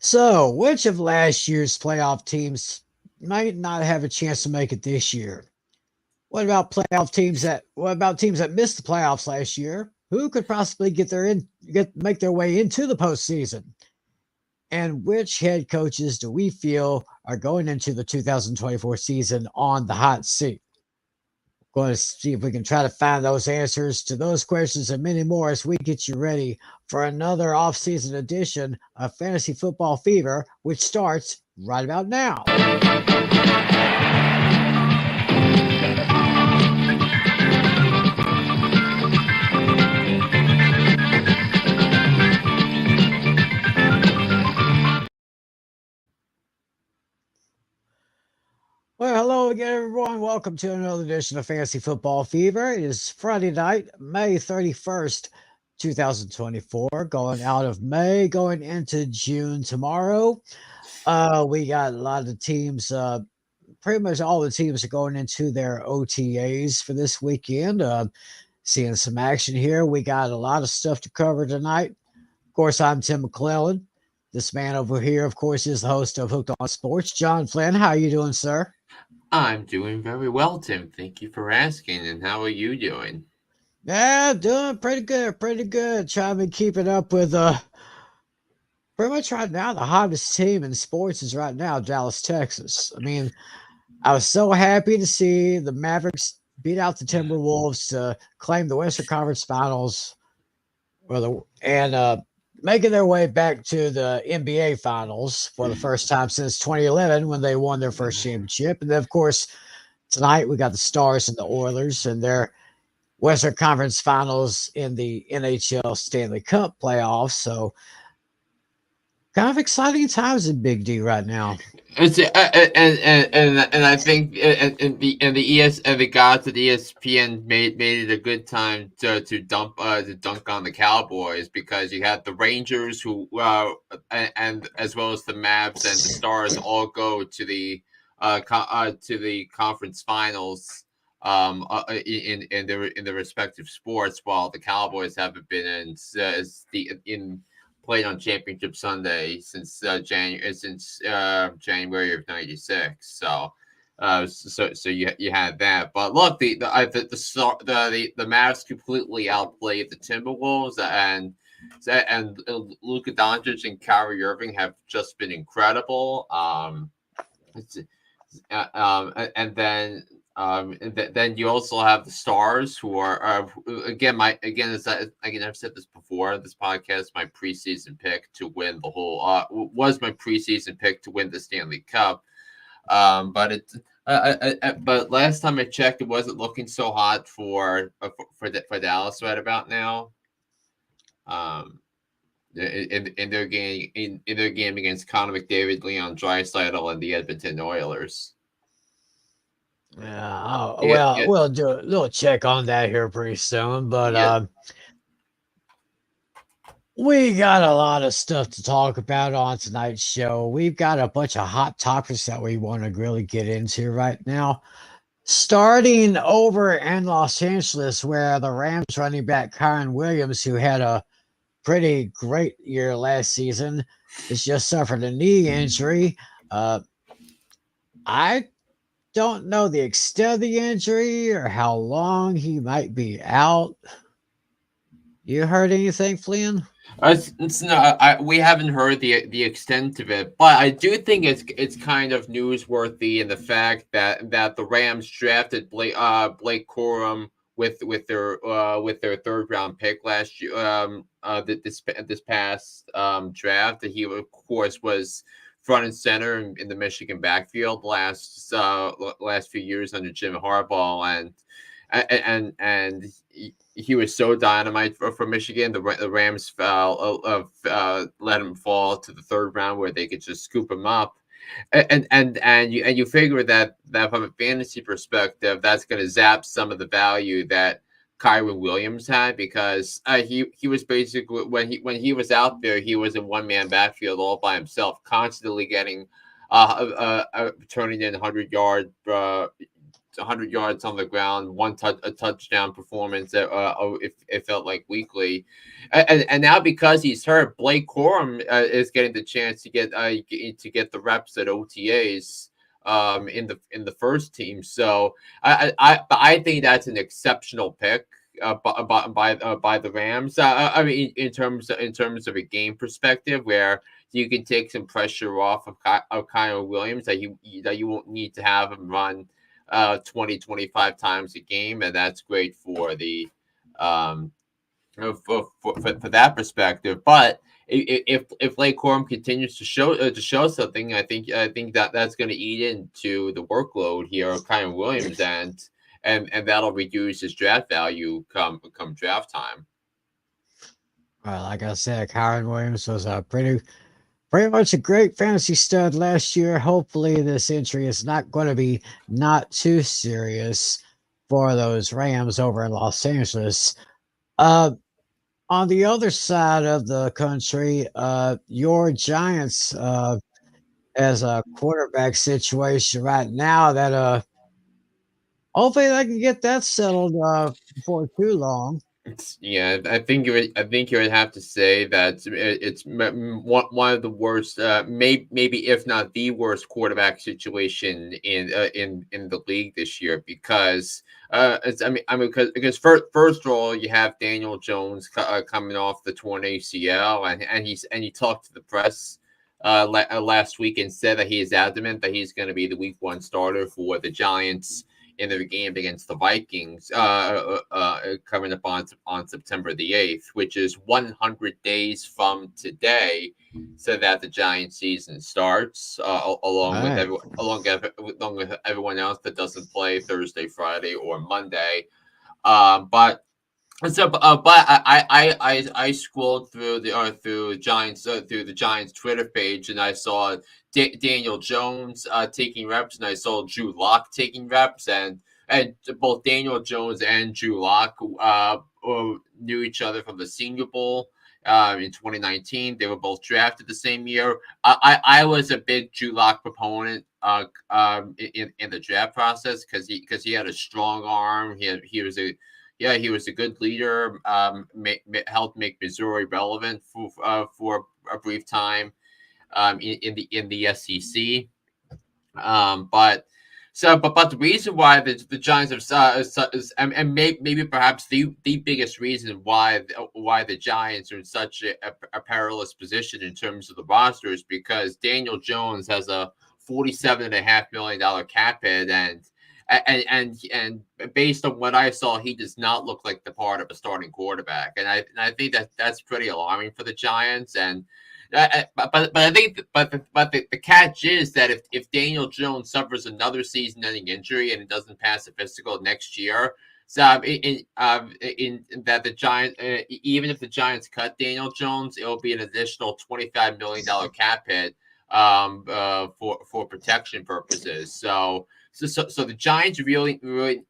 So, which of last year's playoff teams might not have a chance to make it this year? What about teams that missed the playoffs last year? Who could possibly make their way into the postseason? And which head coaches do we feel are going into the 2024 season on the hot seat? Going to see if we can try to find those answers to those questions and many more as we get you ready for another off-season edition of Fantasy Football Fever, which starts right about now. Well, hello again, everyone. Welcome to another edition of Fantasy Football Fever. It is Friday night, May 31st, 2024, going out of May, going into June tomorrow. We got a lot of teams, pretty much all the teams are going into their OTAs for this weekend. Seeing some action here. We got a lot of stuff to cover tonight. Of course, I'm Tim McClellan. This man over here, of course, is the host of Hooked on Sports. John Flynn, how are you doing, sir? I'm doing very well, Tim. Thank you for asking. And how are you doing? Yeah, doing pretty good, pretty good. Trying to keep it up with pretty much right now the hottest team in sports is right now Dallas, Texas. I mean, I was so happy to see the Mavericks beat out the Timberwolves to claim the Western Conference Finals, and making their way back to the NBA Finals for the first time since 2011 when they won their first championship. And then, of course, tonight we got the Stars and the Oilers and their Western Conference Finals in the NHL Stanley Cup playoffs. So, kind of exciting times in Big D right now. It's and I think the gods at ESPN made it a good time to dunk on the Cowboys because you had the Rangers and as well as the Mavs and the Stars all go to the conference finals in their respective sports, while the Cowboys haven't been in played on Championship Sunday since January of '96. So you had that, but look, the Mavs completely outplayed the Timberwolves, and Luka Doncic and Kyrie Irving have just been incredible. It's, and then you also have the Stars, who are again I've said this before. This podcast, my preseason pick to win the whole was my preseason pick to win the Stanley Cup. But but last time I checked, it wasn't looking so hot for Dallas right about now. Um, in their game against Connor McDavid, Leon Draisaitl, and the Edmonton Oilers. Yeah, oh, Yeah, well, yeah, we'll do a little check on that here pretty soon. But yeah. we got a lot of stuff to talk about on tonight's show. We've got a bunch of hot topics that we want to really get into right now. Starting over in Los Angeles, where the Rams running back Kyron Williams, who had a pretty great year last season, has just suffered a knee injury. Uh, I don't know the extent of the injury or how long he might be out. You heard anything, Flynn? It's not, we haven't heard the extent of it, but I do think it's kind of newsworthy in the fact that the Rams drafted Blake Corum with their third round pick last year, this past draft. That he of course was front and center in the Michigan backfield last few years under Jim Harbaugh, and he was so dynamite for Michigan. The Rams let him fall to the third round where they could just scoop him up, and you figure that from a fantasy perspective, that's going to zap some of the value that Kyron Williams had, because he was basically, when he was out there, he was in one man backfield all by himself, constantly getting turning in 100 yard 100 yards on the ground, a touchdown performance. It felt like weekly, and now because he's hurt, Blake Corum is getting the chance to get the reps at OTAs in the first team. So I think that's an exceptional pick by the Rams. I mean, in terms of a game perspective, where you can take some pressure off of Kyle Williams that you won't need to have him run 20 25 times a game, and that's great for the um for that perspective. But if Lake Corum continues to show something, I think that that's going to eat into the workload here of Kyle Williams, and that'll reduce his draft value come draft time. Like I said, Kyron Williams was a pretty much a great fantasy stud last year. Hopefully, this injury is not going to be not too serious for those Rams over in Los Angeles. Uh, on the other side of the country, your Giants as a quarterback situation right now that hopefully they can get that settled before too long. Yeah, I think you would have to say that one of the worst, maybe if not the worst quarterback situation in the league this year because because first of all you have Daniel Jones coming off the torn ACL and he talked to the press last week and said that he is adamant that he's going to be the week 1 starter for the Giants in the game against the Vikings coming up on September the 8th, which is 100 days from today, so that the Giants season starts Right. along with everyone else that doesn't play Thursday, Friday, or Monday. But so, but I scrolled through the Giants Twitter page and I saw Daniel Jones taking reps and I saw Drew Lock taking reps and both Daniel Jones and Drew Lock knew each other from the Senior Bowl in 2019. They were both drafted the same year. I was a big Drew Lock proponent in the draft process because he had a strong arm. He was a good leader. Helped make Missouri relevant for a brief time in the SEC. But but the reason why the Giants and maybe perhaps the biggest reason why the Giants are in such a perilous position in terms of the roster is because Daniel Jones has a $47.5 million cap hit and based on what I saw, he does not look like the part of a starting quarterback, and I think that that's pretty alarming for the Giants. And but I think the catch is that if Daniel Jones suffers another season-ending injury and it doesn't pass a physical next year, so in that the Giants even if the Giants cut Daniel Jones, it will be an additional $25 million cap hit for protection purposes. So the Giants really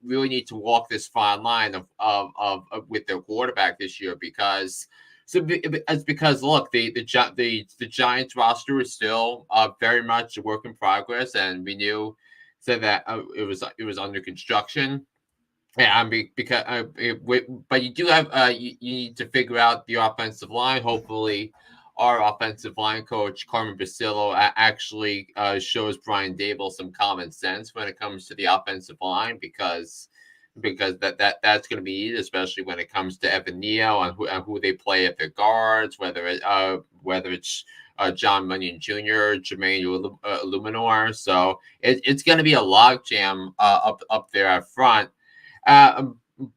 need to walk this fine line of with their quarterback this year because it's because look the Giants roster is still very much a work in progress and we knew said that it was under construction. Yeah, I mean because but you do have you need to figure out the offensive line. Hopefully, our offensive line coach Carmen Basillo actually shows Brian Dable some common sense when it comes to the offensive line because that's going to be needed, especially when it comes to Evan Neal and who they play at their guards, whether it's John Munyon Jr., Jermaine Illuminor. So it's going to be a logjam up there up front uh,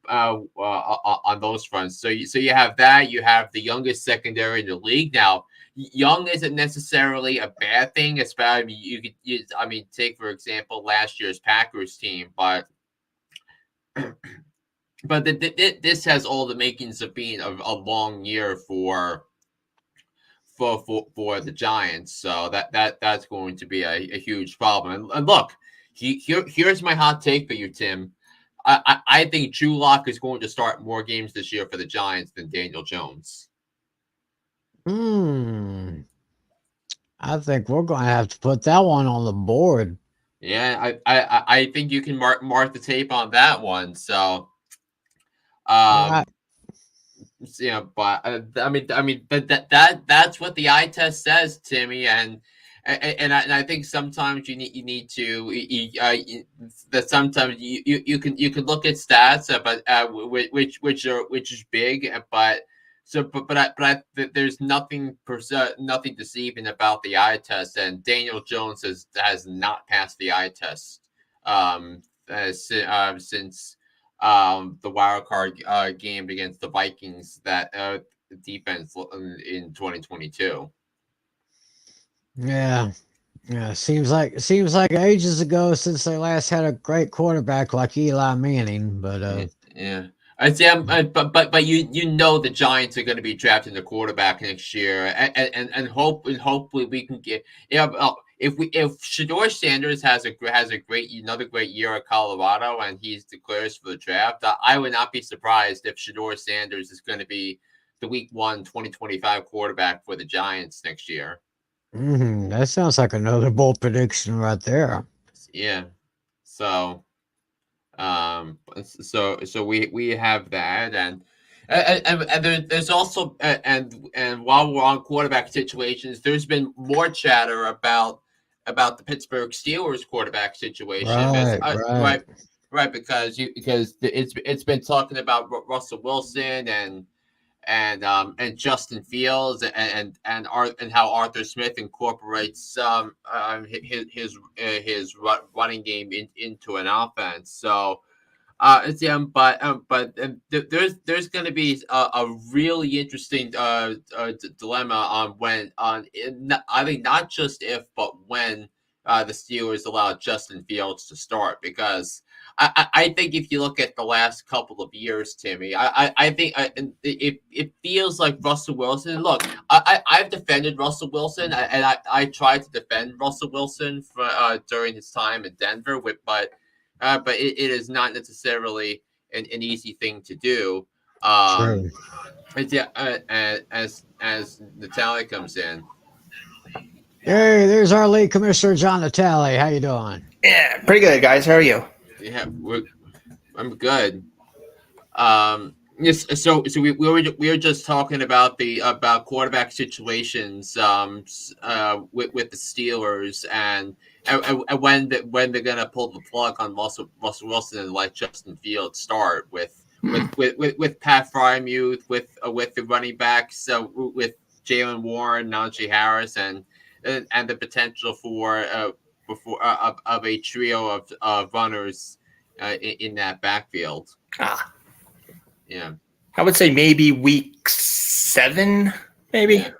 on those fronts. So you have that. You have the youngest secondary in the league now. Young isn't necessarily a bad thing. Especially I mean, take for example last year's Packers team, but this has all the makings of being a long year for the Giants. So that's going to be a huge problem. And look, here's my hot take for you, Tim. I think Drew Lock is going to start more games this year for the Giants than Daniel Jones. Hmm. I think we're going to have to put that one on the board. Yeah, I think you can mark the tape on that one. So, Right. um, yeah, but that's what the eye test says, Timmy, and I think sometimes you need to that sometimes you can look at stats, but which is big, but so there's nothing deceiving about the eye test, and Daniel Jones has not passed the eye test since the wild card game against the Vikings that defense in 2022. Yeah. Yeah. Seems like ages ago since they last had a great quarterback like Eli Manning. But Yeah, yeah. I say, but you know the Giants are going to be drafting the quarterback next year, and hopefully we can get if Shador Sanders has a great another great year at Colorado and he's declares for the draft, I would not be surprised if Shador Sanders is going to be the Week 1 2025 quarterback for the Giants next year. that sounds like another bold prediction right there. Yeah, so. So we have that, and there's also and while we're on quarterback situations, there's been more chatter about the Pittsburgh Steelers quarterback situation. As Right. Right. right, right, because it's been talking about Russell Wilson and Justin Fields and how Arthur Smith incorporates his running game into an offense. So it's there's going to be a really interesting dilemma on I think not just if but when the Steelers allow Justin Fields to start because I think if you look at the last couple of years, Timmy, I think it feels like Russell Wilson. Look, I've defended Russell Wilson, and I tried to defend Russell Wilson for during his time in Denver, but it is not necessarily an easy thing to do. True. Yeah, as Natalia comes in, Hey, there's our league commissioner, John Natale. How you doing? Yeah, pretty good, guys. How are you? yeah, I'm good. Yes, so we were just talking about the about quarterback situations with the Steelers and when they're gonna pull the plug on Russell Wilson and let Justin Fields start with Pat Frymuth with the running backs with Jalen Warren, Najee Harris and the potential for of a trio of runners in that backfield. Ah, Yeah. I would say maybe week 7, maybe. Yeah.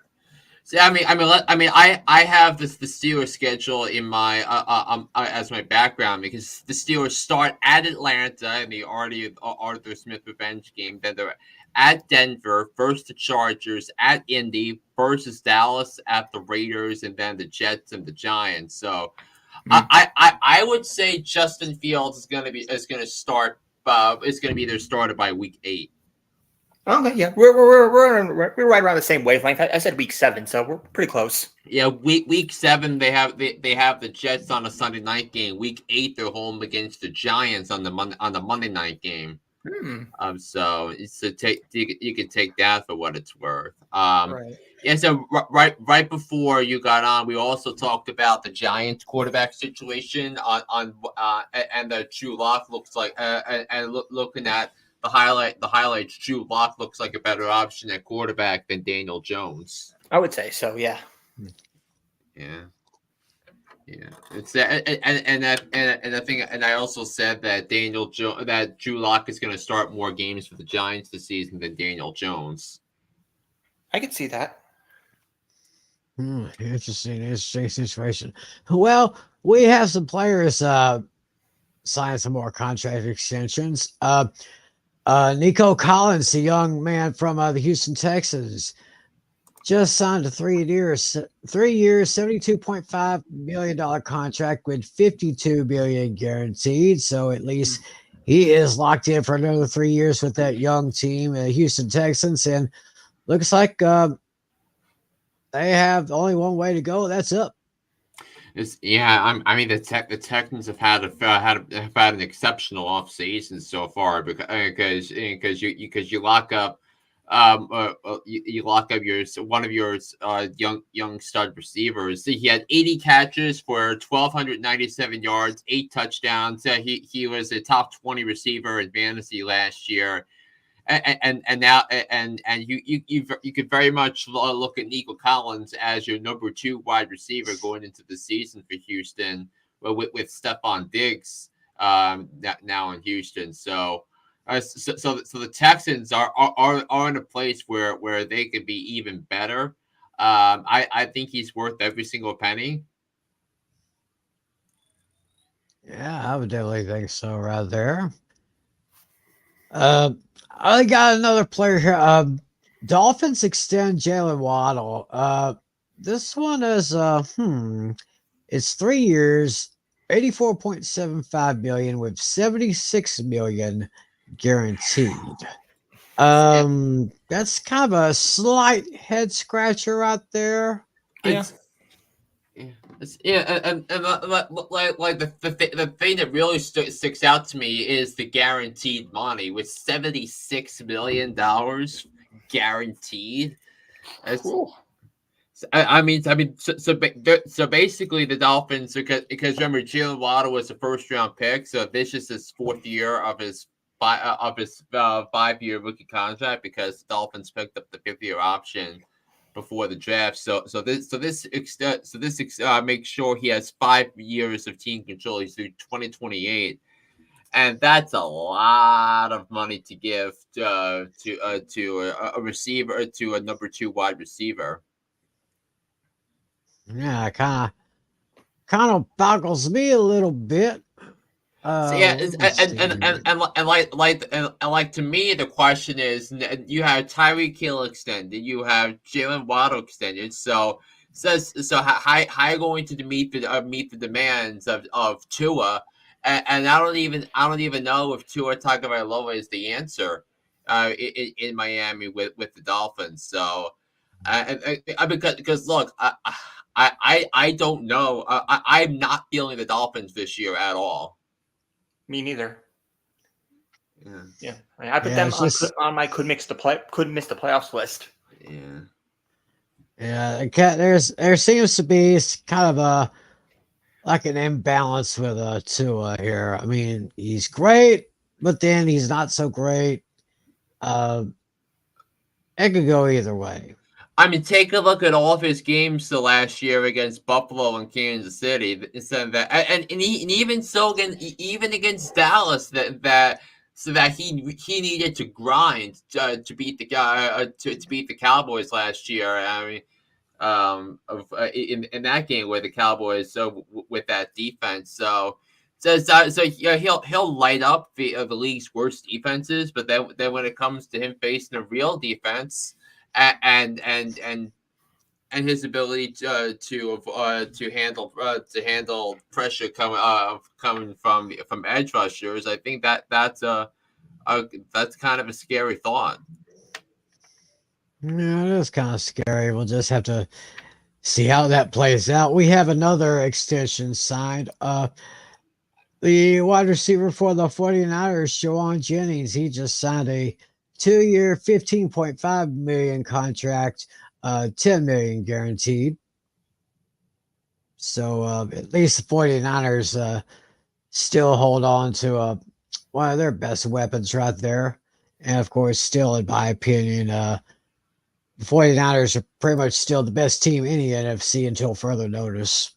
See, I have the Steelers schedule in my as my background because the Steelers start at Atlanta in the Arthur Smith revenge game. Then they're at Denver, first the Chargers, at Indy, versus Dallas, at the Raiders, and then the Jets and the Giants. So, I would say Justin Fields is gonna start. Is gonna be their starter by week 8. Okay, yeah, we're right around the same wavelength. I said week 7, so we're pretty close. Yeah, week 7 they have the Jets on a Sunday night game. Week 8 they're home against the Giants on the Monday night game. So you can take that for what it's worth. Right. Yeah. So right before you got on, we also talked about the Giants quarterback situation and the Drew Lock looks like looking at the highlights. Drew Lock looks like a better option at quarterback than Daniel Jones. I would say so. Yeah. Yeah. Yeah, it's that, and I think, and I also said that that Drew Lock is going to start more games for the Giants this season than Daniel Jones. I could see that. Interesting situation. Well, we have some players sign some more contract extensions. Nico Collins, the young man from the Houston Texans, just signed a 3 years, $72.5 million contract with $52 million guaranteed. So at least he is locked in for another 3 years with that young team, Houston Texans, and looks like they have only one way to go. That's up. I mean the Texans have had an exceptional offseason so far because you lock up you lock up your one of your young stud receivers. He had 80 catches for 1,297 yards, 8 touchdowns. He was a top 20 receiver in fantasy last year. And now you could very much look at Nico Collins as your number 2 wide receiver going into the season for Houston, with Stephon Diggs now in Houston. So the Texans are in a place where they could be even better. I think he's worth every single penny. Yeah, I would definitely think so right there. Uh, I got another player here. Dolphins extend Jalen Waddle. This one is it's 3 years, 84.75 million with 76 million guaranteed. That's kind of a slight head scratcher right there. Yeah. Like the thing that really sticks out to me is the guaranteed money with $76 million guaranteed. Cool. I mean, so basically the Dolphins, because remember Jalen Waddle was a first round pick, so this is his 4th year of his 5-year rookie contract because the Dolphins picked up the 5th-year option before the draft. So this makes sure he has 5 years of team control. He's through 2028, and that's a lot of money to give to a receiver, to a number 2 wide receiver. Yeah, kind of boggles me a little bit. So yeah, Let me see. like to me, the question is: you have Tyreek Hill extended, you have Jalen Waddle extended. So how are you going to meet the demands of Tua? And I don't even know if Tua Tagovailoa is the answer in Miami with the Dolphins. So because look, I don't know. I'm not feeling the Dolphins this year at all. Me neither. Yeah. Yeah. I put Yeah, them it's just on my could miss the playoffs list. Yeah. yeah. There seems to be kind of a like an imbalance with Tua here. I mean, he's great, but then he's not so great. Uh, it could go either way. I mean, take a look at all of his games the last year against Buffalo and Kansas City. So that, and even so, even against Dallas, that he needed to grind to beat the guy to beat the Cowboys last year. I mean, in that game where the Cowboys with that defense. So yeah, he'll light up the league's worst defenses, but then when it comes to him facing a real defense, and his ability to handle pressure coming from edge rushers, I think that's kind of a scary thought. Yeah, it is kind of scary. We'll just have to see how that plays out. We have another extension signed. The wide receiver for the 49ers, Jawan Jennings, he just signed a 2-year, 15.5 million contract, 10 million guaranteed. So at least the 49ers still hold on to one of their best weapons right there. And of course, still, in my opinion, the 49ers are pretty much still the best team in the NFC until further notice.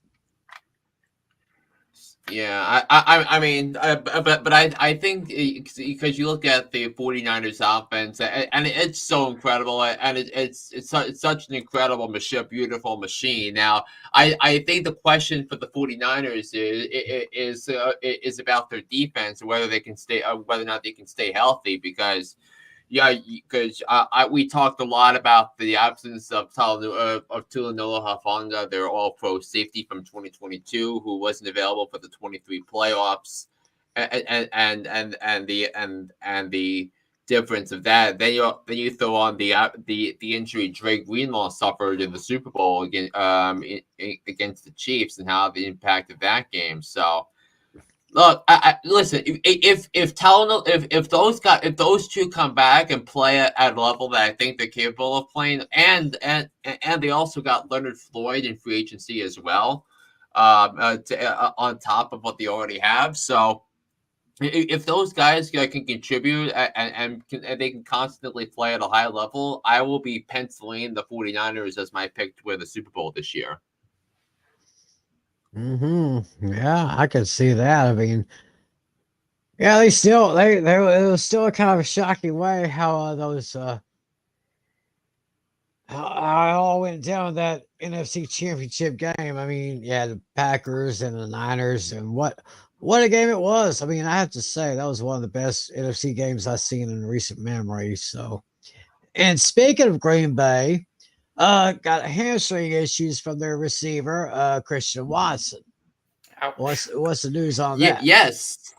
Yeah, I mean, but I think because you look at the 49ers offense, and it's so incredible, and it's such an incredible machine, beautiful machine. Now, I think the question for the 49ers is about their defense, whether they can stay, whether or not they can stay healthy, because. Yeah, because we talked a lot about the absence of Tulanula Hafanga, their All-Pro safety from 2022, who wasn't available for the 23 playoffs, and the difference of that. Then you throw on the injury Drake Greenlaw suffered in the Super Bowl against the Chiefs and how the impacted that game. So look, I listen. If Talon, if those two come back and play at a level that I think they're capable of playing, and they also got Leonard Floyd in free agency as well, on top of what they already have. So if those guys can contribute and they can constantly play at a high level, I will be penciling the 49ers as my pick to win the Super Bowl this year. Yeah, I could see that. I mean, yeah, they it was still a kind of a shocking way how those how it all went down that NFC Championship game. I mean, yeah, the Packers and the Niners, and what a game it was. I mean, I have to say that was one of the best NFC games I've seen in recent memory. So, and speaking of Green Bay, got hamstring issues from their receiver, Christian Watson. Ouch. What's the news on that? Yes.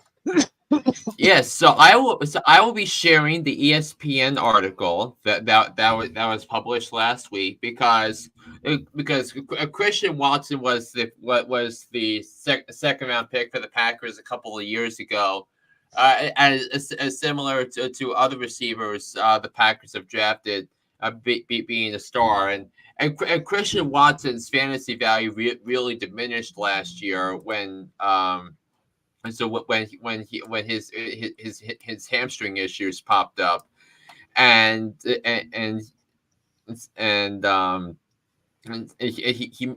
Yes, so I will be sharing the ESPN article that was published last week because Christian Watson was the second round pick for the Packers a couple of years ago, as similar to other receivers the Packers have drafted, being a star, and Christian Watson's fantasy value really diminished last year and so when his hamstring issues popped up, and and and he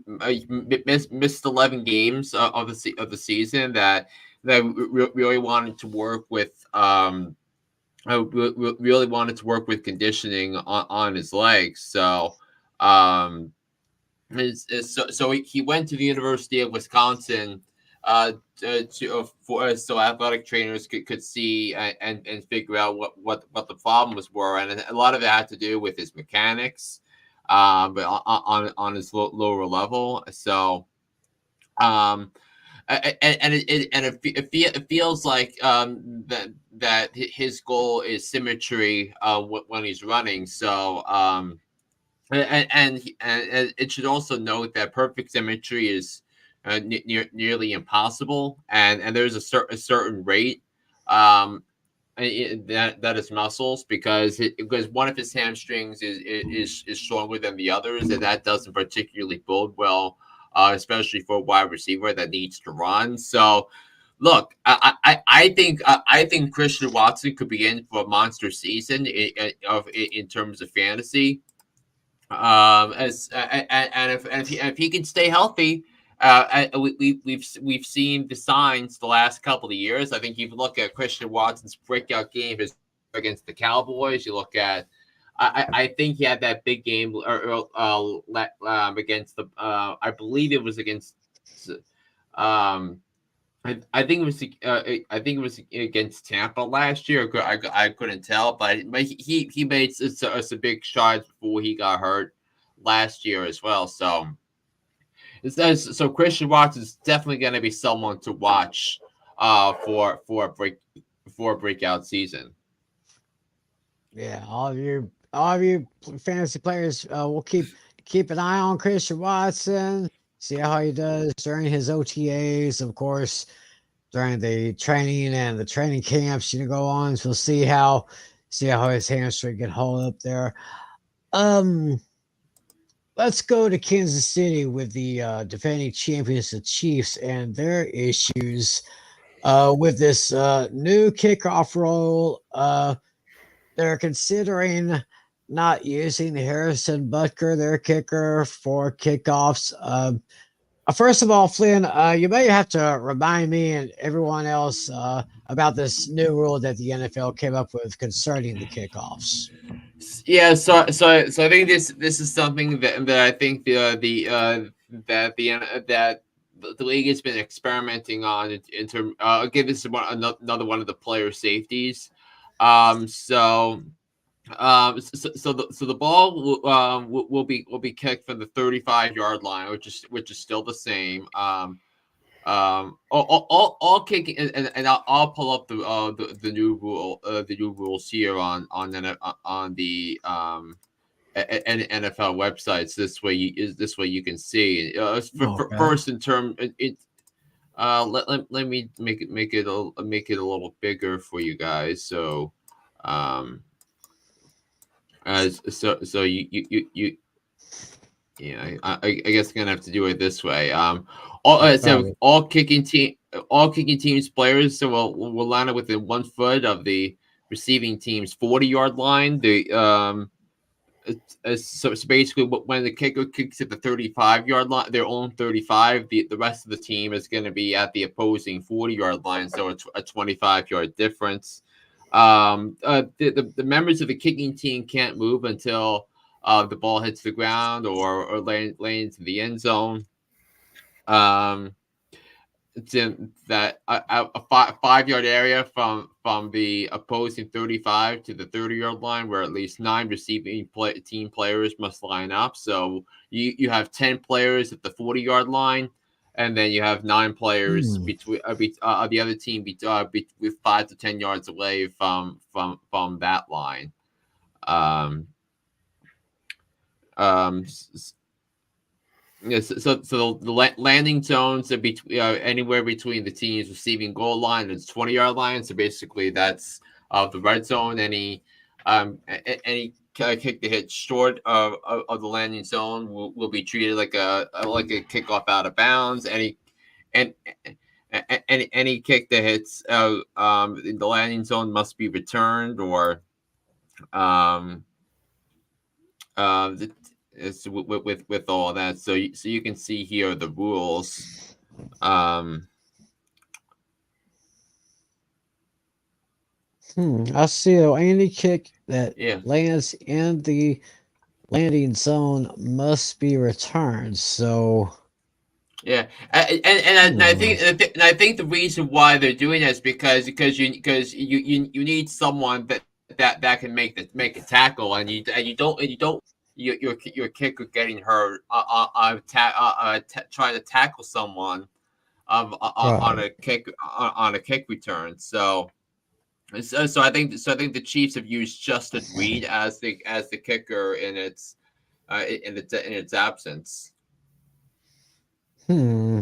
missed 11 games of the season that really wanted to work with really wanted to work with conditioning on his legs. So he went to the University of Wisconsin so athletic trainers could see and figure out what the problems were, and a lot of it had to do with his mechanics, but on his lower level. So it feels like that his goal is symmetry when he's running. So and it should also note that perfect symmetry is nearly impossible, and there's a certain rate that is muscles because one of his hamstrings is stronger than the others, and that doesn't particularly bode well, especially for a wide receiver that needs to run. So. Look, I think Christian Watson could be in for a monster season in terms of fantasy. If he can stay healthy, we've seen the signs the last couple of years. I think you look at Christian Watson's breakout game against the Cowboys. You look at, I think he had that big game against the I believe it was against um I think it was against Tampa last year. I couldn't tell, but he made some big strides before he got hurt last year as well. So Christian Watson is definitely going to be someone to watch for a breakout season. Yeah, all of you fantasy players will keep an eye on Christian Watson. See how he does during his OTAs, of course, during the training and the training camps. Go on. So we'll see how his hamstring can hold up there. Um, let's go to Kansas City with the defending champions, the Chiefs, and their issues with this new kickoff rule. They're considering not using Harrison Butker, their kicker, for kickoffs. First of all, Flynn, you may have to remind me and everyone else about this new rule that the NFL came up with concerning the kickoffs. Yeah, so I think this is something that I think that the league has been experimenting on in term. Again, this is another one of the player safeties. So the ball will be kicked from the 35-yard line, which is still the same. all kicking, and I'll pull up the new rules here on the NFL websites. This way you can see. Okay. First in term it. Let me make it a little bigger for you guys. So, um, so you yeah, I guess I'm gonna have to do it this way. So Probably. all kicking teams players so will line up within 1 foot of the receiving team's 40-yard line. So basically, when the kicker kicks at the 35-yard line, their own 35, the rest of the team is going to be at the opposing 40-yard line. So it's a 25-yard difference. The members of the kicking team can't move until the ball hits the ground or lands into the end zone. It's in that a 5 yard area from the opposing 35 to the 30-yard line, where at least 9 receiving team players must line up. So you have 10 players at the 40-yard line, and then you have 9 players between the other team with 5 to 10 yards away from that line. Um, um, Yes, so the landing zones are anywhere between the team's receiving goal line and its 20-yard line. So basically, that's the red zone. Any kick that hits short of the landing zone will be treated like a kickoff out of bounds. And any kick that hits in the landing zone must be returned or um it's with all that. So you can see here the rules. Um, I see. Any kick that yeah, lands in the landing zone must be returned. So, yeah, and I hmm, think I think the reason why they're doing that is because you need someone that can make a tackle, and you don't your kicker getting hurt trying to tackle someone on right. a kick return. So I think the Chiefs have used Justin Reed as the kicker in its absence. Hmm.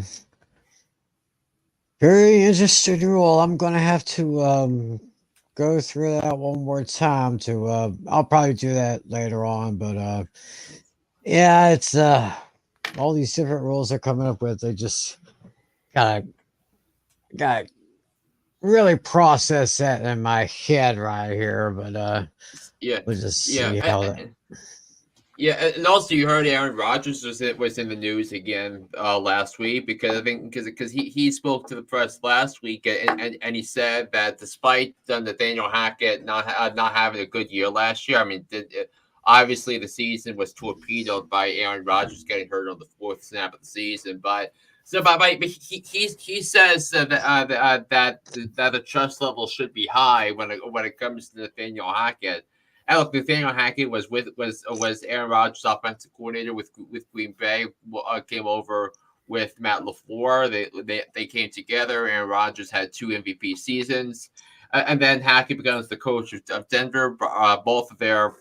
Very interesting rule. I'm gonna have to go through that one more time to I'll probably do that later on, but yeah, it's all these different rules they're coming up with. They just gotta really process that in my head right here, but Yeah, we'll just yeah, see how that. yeah. And also, you heard Aaron Rodgers was in the news again last week because I think because he spoke to the press last week and he said that despite Nathaniel Hackett not having a good year last year, I mean, obviously the season was torpedoed by Aaron Rodgers getting hurt on the 4th snap of the season, but he says that the trust level should be high when it comes to Nathaniel Hackett. And look, Nathaniel Hackett was Aaron Rodgers' offensive coordinator with Green Bay. Came over with Matt LaFleur. They came together. Aaron Rodgers had 2 MVP seasons, and then Hackett becomes the coach of Denver. Both of their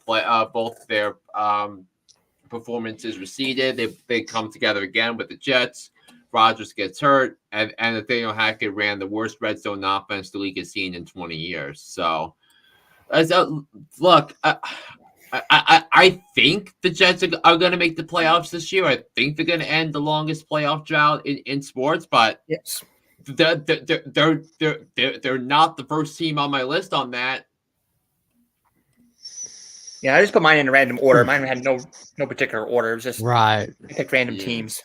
performances receded. They come together again with the Jets. Rodgers gets hurt, and Nathaniel Hackett ran the worst red zone offense the league has seen in 20 years. Look, I think the Jets are going to make the playoffs this year. I think they're going to end the longest playoff drought in sports, but Yes. they're not the first team on my list on that. Yeah, I just put mine in a random order. Mine had no particular order. It was just Right. I picked random Yeah, teams.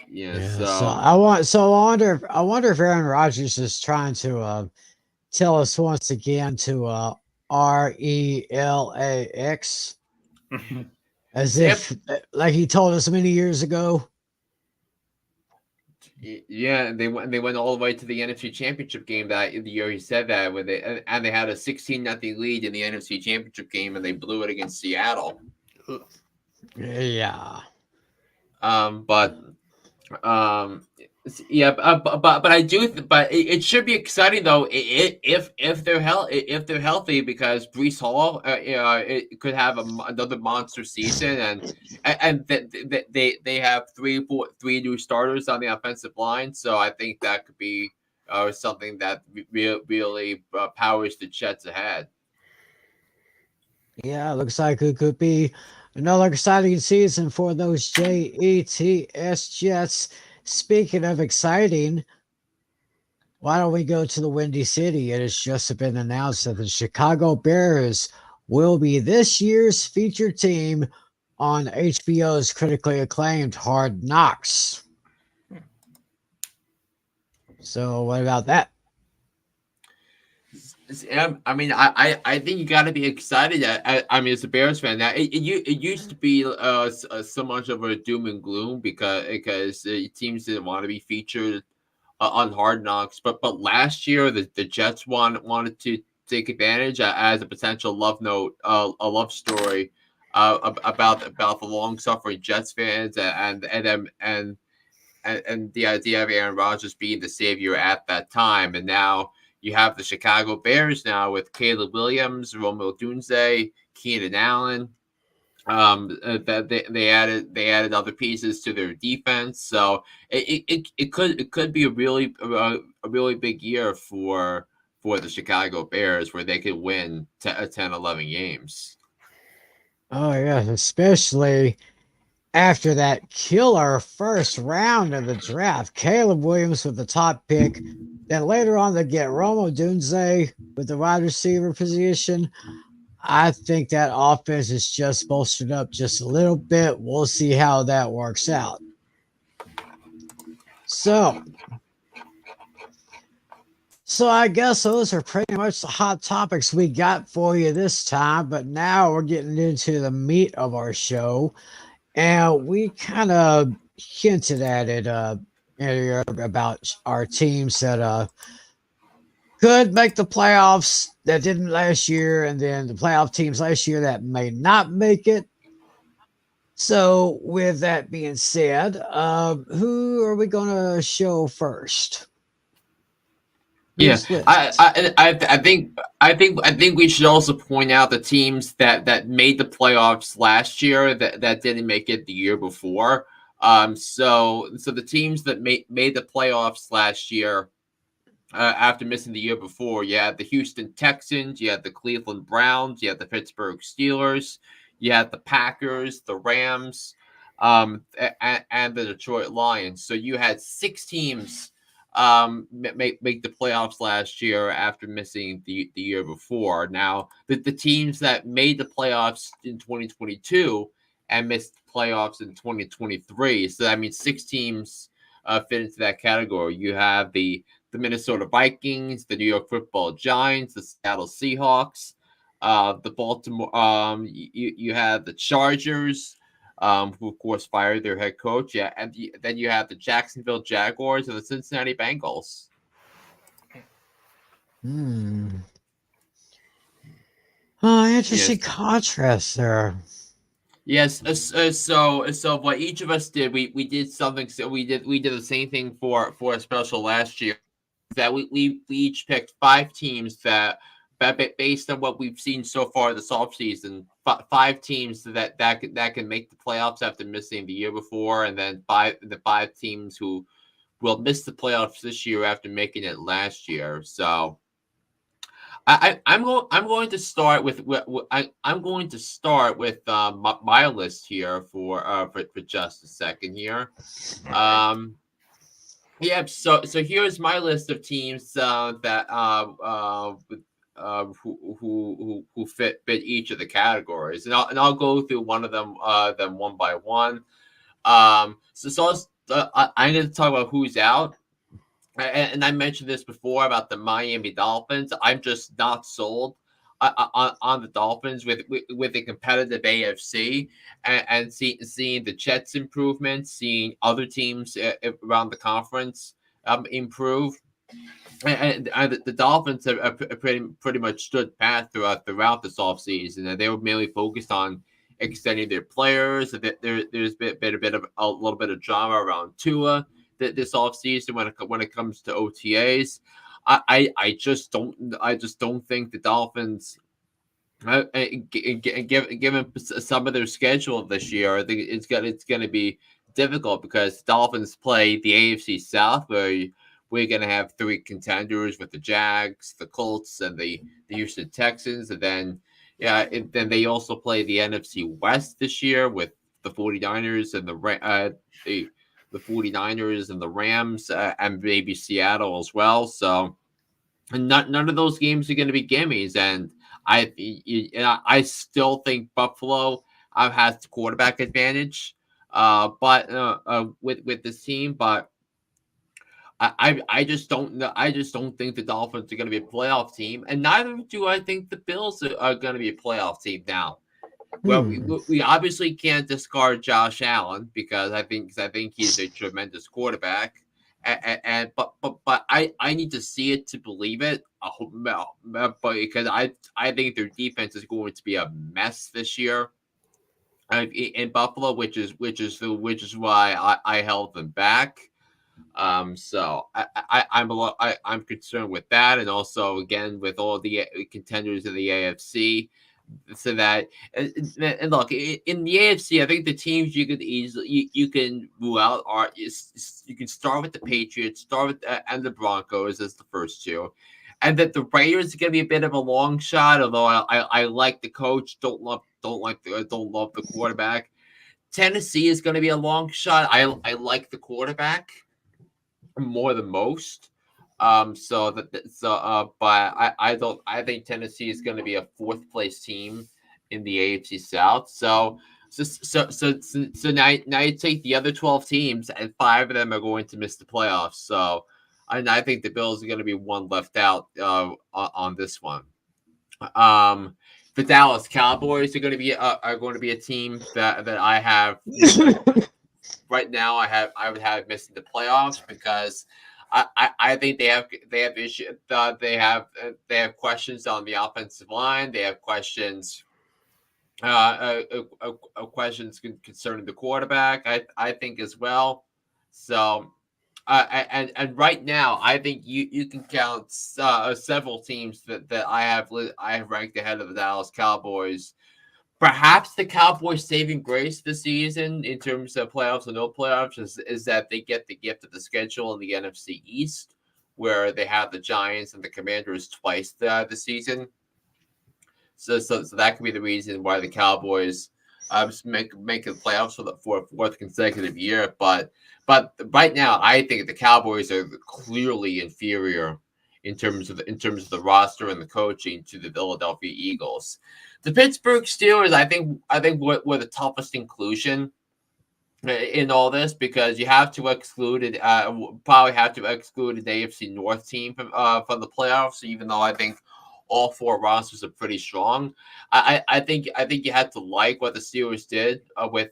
yeah. Yeah. So So I wonder if Aaron Rodgers is trying to tell us once again to RELAX as yep. if like he told us many years ago. Yeah, they went all the way to the NFC Championship game that the year he said that when they had a 16-0 lead in the NFC Championship game and they blew it against Seattle. Yeah. But Yeah, but I do, but it should be exciting though if if they're healthy because Brees Hall, it could have another monster season, and they have three new starters on the offensive line, so I think that could be something that really powers the Jets ahead. Yeah, looks like it could be another exciting season for those JETS Jets. Speaking of exciting, why don't we go to the Windy City? It has just been announced that the Chicago Bears will be this year's featured team on HBO's critically acclaimed Hard Knocks. So, what about that? I mean, I think you got to be excited. I mean, as a Bears fan, now it used to be so much of a doom and gloom because teams didn't want to be featured on Hard Knocks, but last year the Jets wanted to take advantage as a potential love note, a love story, about the long suffering Jets fans and the idea of Aaron Rodgers being the savior at that time. And now you have the Chicago Bears now with Caleb Williams, Romeo Dunze, Keenan Allen. That they added other pieces to their defense, so it could be a really big year for the Chicago Bears where they could win 10, 11 games. Oh, yeah, especially after that killer first round of the draft. Caleb Williams with the top pick. Then later on, they get Romo Dunze with the wide receiver position. I think that offense is just bolstered up just a little bit. We'll see how that works out. So, so I guess those are pretty much the hot topics we got for you this time. But now we're getting into the meat of our show, and we kind of hinted at it earlier about our teams that could make the playoffs that didn't last year, and then the playoff teams last year that may not make it. So, with that being said, who are we going to show first? Yeah, Who's list? I think we should also point out the teams that made the playoffs last year that didn't make it the year before. So the teams that made the playoffs last year after missing the year before, you had the Houston Texans, you had the Cleveland Browns, you had the Pittsburgh Steelers, you had the Packers, the Rams, and the Detroit Lions. So you had six teams make the playoffs last year after missing the year before. Now, the teams that made the playoffs in 2022 and missed playoffs in 2023, so that means six teams fit into that category. You have the Minnesota Vikings, the New York Football Giants, the Seattle Seahawks, the Baltimore. You have the Chargers, who of course fired their head coach. Yeah, and then you have the Jacksonville Jaguars and the Cincinnati Bengals. Hmm. Oh, interesting Yes. contrast there. Yes, so what each of us did, we did something. So we did the same thing for a special last year. That we each picked five teams that based on what we've seen so far this offseason, five teams that can make the playoffs after missing the year before, and then the five teams who will miss the playoffs this year after making it last year. So I'm going to start I'm going to start with my list here for just a second here. Um, Yep. So here's my list of teams that who fit each of the categories, and I'll go through one of them one by one. I need to talk about who's out, and I mentioned this before about the Miami Dolphins. I'm just not sold on the Dolphins with a competitive AFC and seeing the Jets improvements, seeing other teams around the conference improve. And the Dolphins have pretty much stood pat throughout this offseason, and they were mainly focused on extending their players. There's been a little bit of drama around Tua. this offseason when it comes to OTAs. I just don't think the Dolphins. Given some of their schedule this year, I think it's gonna be difficult because the Dolphins play the AFC South, where we're gonna have three contenders with the Jags, the Colts, and the Houston Texans, and then then they also play the NFC West this year with the 49ers and the 49ers and the Rams, and maybe Seattle as well. So and none of those games are going to be gimmies, and I still think Buffalo has the quarterback advantage, but with this team, but I just don't know. I just don't think the Dolphins are going to be a playoff team, and neither do I think the Bills are going to be a playoff team now. Well, we obviously can't discard Josh Allen because I think he's a tremendous quarterback, but I need to see it to believe it. I hope, but because I think their defense is going to be a mess this year in Buffalo, which is why I held them back. So I'm concerned with that, and also again with all the contenders in the AFC. So that and look in the AFC, I think the teams you could easily you can rule out are you can start with the Patriots, start with and the Broncos as the first two, and that the Raiders are going to be a bit of a long shot. Although I like the coach, don't love the quarterback. Tennessee is going to be a long shot. I like the quarterback more than most. But I think Tennessee is going to be a fourth place team in the AFC South. So now you take the other 12 teams, and 5 of them are going to miss the playoffs. So I think the Bills are going to be one left out on this one. The Dallas Cowboys are going to be a team that I have right now. I would have missing the playoffs because I think they have issues. They have questions on the offensive line. They have questions questions concerning the quarterback. I think as well. So and right now I think you can count several teams that I have ranked ahead of the Dallas Cowboys. Perhaps the Cowboys' saving grace this season in terms of playoffs or no playoffs is that they get the gift of the schedule in the NFC East, where they have the Giants and the Commanders twice this season. So that could be the reason why the Cowboys make the playoffs for a fourth consecutive year. But right now, I think the Cowboys are clearly inferior in terms of the roster and the coaching to the Philadelphia Eagles. The Pittsburgh Steelers, I think were the toughest inclusion in all this because you have to exclude it. Probably have to exclude an AFC North team from the playoffs. Even though I think all 4 rosters are pretty strong, I think you had to like what the Steelers did with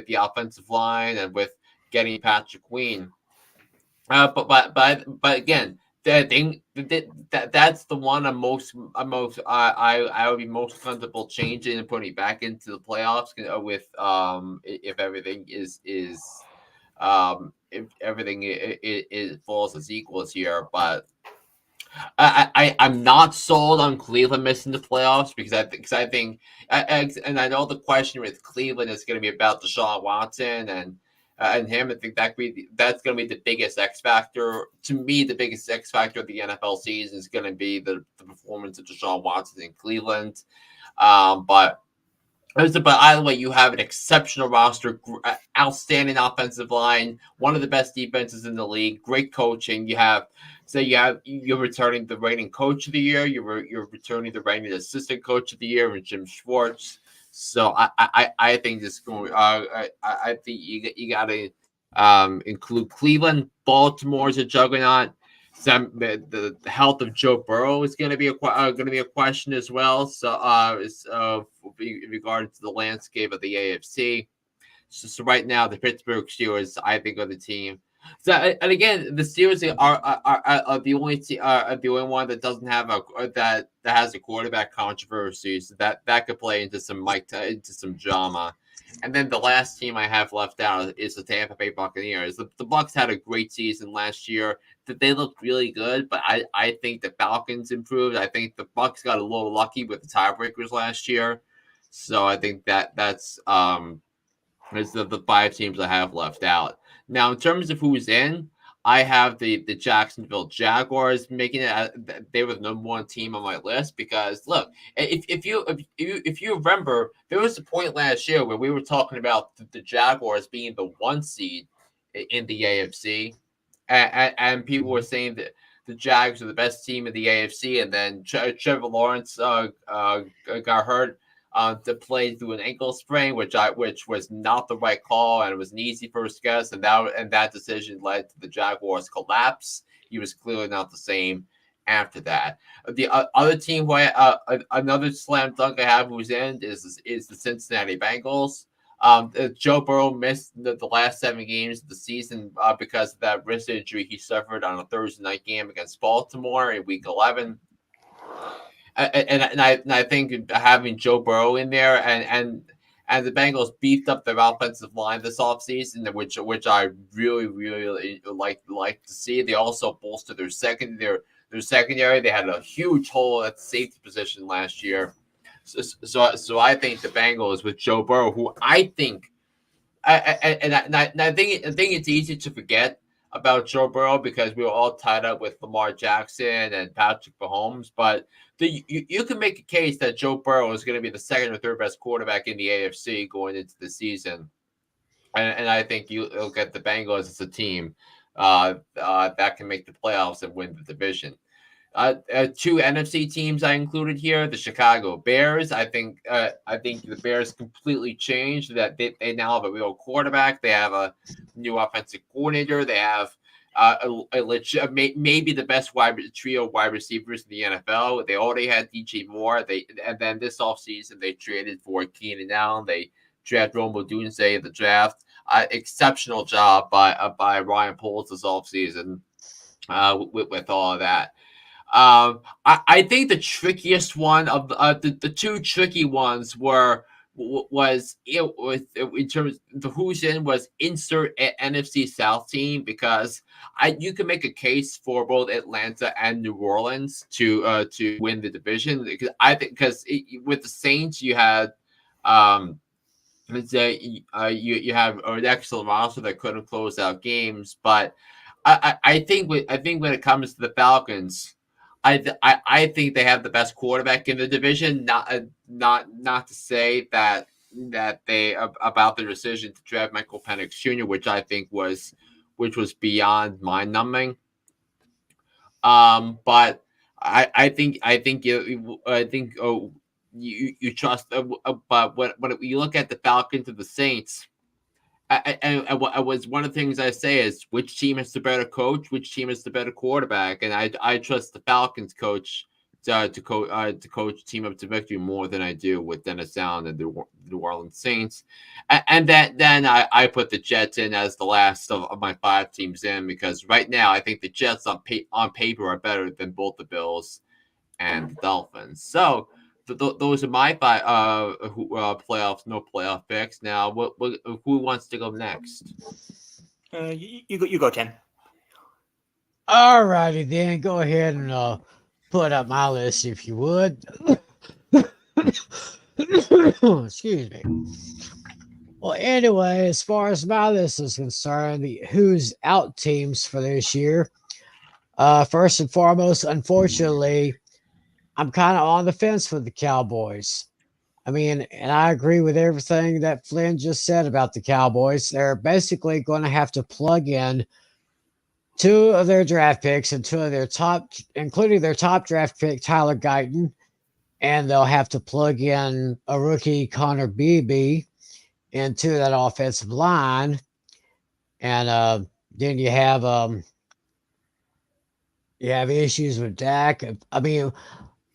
the offensive line and with getting Patrick Queen. But again, that's the one I would be most comfortable changing and putting back into the playoffs with if everything if everything is falls as equals here. But I'm not sold on Cleveland missing the playoffs because I think and I know the question with Cleveland is going to be about Deshaun Watson and him. I think that's going to be the biggest X factor. To me, the biggest X factor of the NFL season is going to be the performance of Deshaun Watson in Cleveland. But either way, you have an exceptional roster, outstanding offensive line, one of the best defenses in the league, great coaching. You're returning the reigning coach of the year. You're returning the reigning assistant coach of the year, and Jim Schwartz. So I think this going. I think you got to include Cleveland. Baltimore is a juggernaut. The health of Joe Burrow is going to be a question as well. So in regard to the landscape of the AFC. So right now the Pittsburgh Steelers I think are the team. So and again the Steelers are the only one that doesn't have that has a quarterback controversy. So that could play into some drama. And then the last team I have left out is the Tampa Bay Buccaneers. The Bucks had a great season last year. That they looked really good, but I think the Falcons improved. I think the Bucks got a little lucky with the tiebreakers last year. So I think that's is the five teams I have left out. Now, in terms of who's in, I have the Jacksonville Jaguars making it. They were the number one team on my list because look, if you remember, there was a point last year where we were talking about the Jaguars being the one seed in the AFC, and people were saying that the Jags are the best team in the AFC, and then Trevor Lawrence got hurt to play through an ankle sprain, which was not the right call, and it was an easy first guess, and that decision led to the Jaguars' collapse. He was clearly not the same after that. The other team another slam dunk I have who's in is the Cincinnati Bengals. Joe Burrow missed the last 7 games of the season because of that wrist injury he suffered on a Thursday night game against Baltimore in Week 11. And I think having Joe Burrow in there and the Bengals beefed up their offensive line this offseason, which I really like to see. They also bolstered their secondary. They had a huge hole at the safety position last year. So I think the Bengals with Joe Burrow, who I think, I think it's easy to forget about Joe Burrow because we were all tied up with Lamar Jackson and Patrick Mahomes, but you can make a case that Joe Burrow is going to be the second or third best quarterback in the AFC going into the season, and I think you'll get the Bengals as a team that can make the playoffs and win the division. 2 NFC teams I included here: the Chicago Bears. I think the Bears completely changed. That they now have a real quarterback. They have a new offensive coordinator. They have maybe the best trio of wide receivers in the NFL. They already had DJ Moore. And then this offseason they traded for Keenan Allen. They drafted Rome Odunze in the draft. Exceptional job by Ryan Poles this offseason with all of that. I think the trickiest one of the 2 tricky ones was in terms of the who's in was insert NFC South team because you can make a case for both Atlanta and New Orleans to win the division because with the Saints you had you have an excellent roster that couldn't close out games, but I think when it comes to the Falcons. I think they have the best quarterback in the division. Not to say that they about the decision to draft Michael Penix Jr., which I think was beyond mind numbing. But I think you trust. But when you look at the Falcons and the Saints. And was one of the things I say is which team has the better coach, which team has the better quarterback, and I trust the Falcons coach to coach team up to victory more than I do with Dennis Allen and the New Orleans Saints, and then I put the Jets in as the last of my 5 teams in because right now I think the Jets on paper are better than both the Bills and the Dolphins. So. Those are my 5 playoffs, no playoff picks. Now, who wants to go next? You go, Ken. All righty then, go ahead and put up my list if you would. Excuse me. Well, anyway, as far as my list is concerned, the who's out teams for this year. First and foremost, unfortunately, I'm kind of on the fence with the Cowboys. I mean, and I agree with everything that Flynn just said about the Cowboys. They're basically going to have to plug in 2 of their draft picks and 2 of their including their top draft pick, Tyler Guyton, and they'll have to plug in a rookie, Connor Beebe, into that offensive line. And then you have issues with Dak. I mean,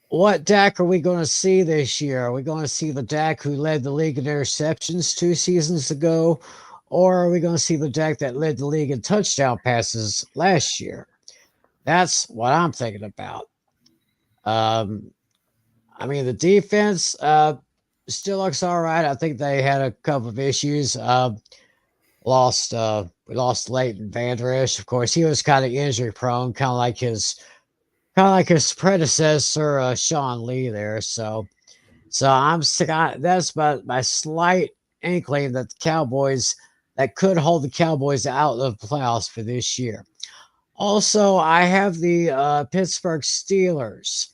what Dak are we going to see this year? Are we going to see the Dak who led the league in interceptions 2 seasons ago? Or are we going to see the Dak that led the league in touchdown passes last year? That's what I'm thinking about. I mean, the defense, still looks all right. I think they had a couple of issues. We lost Leighton Vander Esch. Of course, he was kind of injury prone, kind of like his predecessor, Sean Lee there. So that's my slight inkling that the Cowboys that could hold the Cowboys out of the playoffs for this year. Also, I have the Pittsburgh Steelers.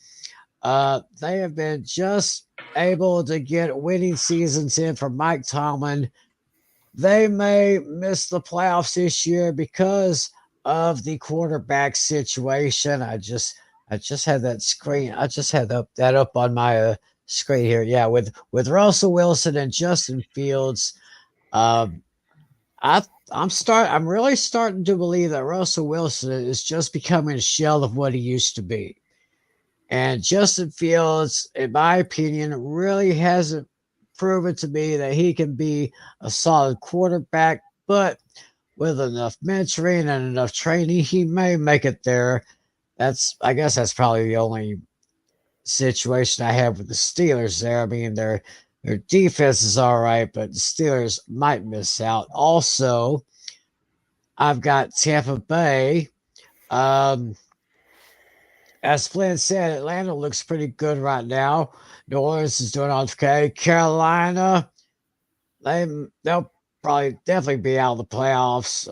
They have been just able to get winning seasons in from Mike Tomlin. They may miss the playoffs this year because of the quarterback situation. I just had that screen. I just had that up on my screen here. Yeah, with Russell Wilson and Justin Fields. Um, I'm really starting to believe that Russell Wilson is just becoming a shell of what he used to be. And Justin Fields, in my opinion, really hasn't proven to me that he can be a solid quarterback, but with enough mentoring and enough training, he may make it there. I guess that's probably the only situation I have with the Steelers there. I mean, their defense is all right, but the Steelers might miss out. Also, I've got Tampa Bay. Um, as Flynn said, Atlanta looks pretty good right now. New Orleans is doing okay. Carolina, they'll probably definitely be out of the playoffs.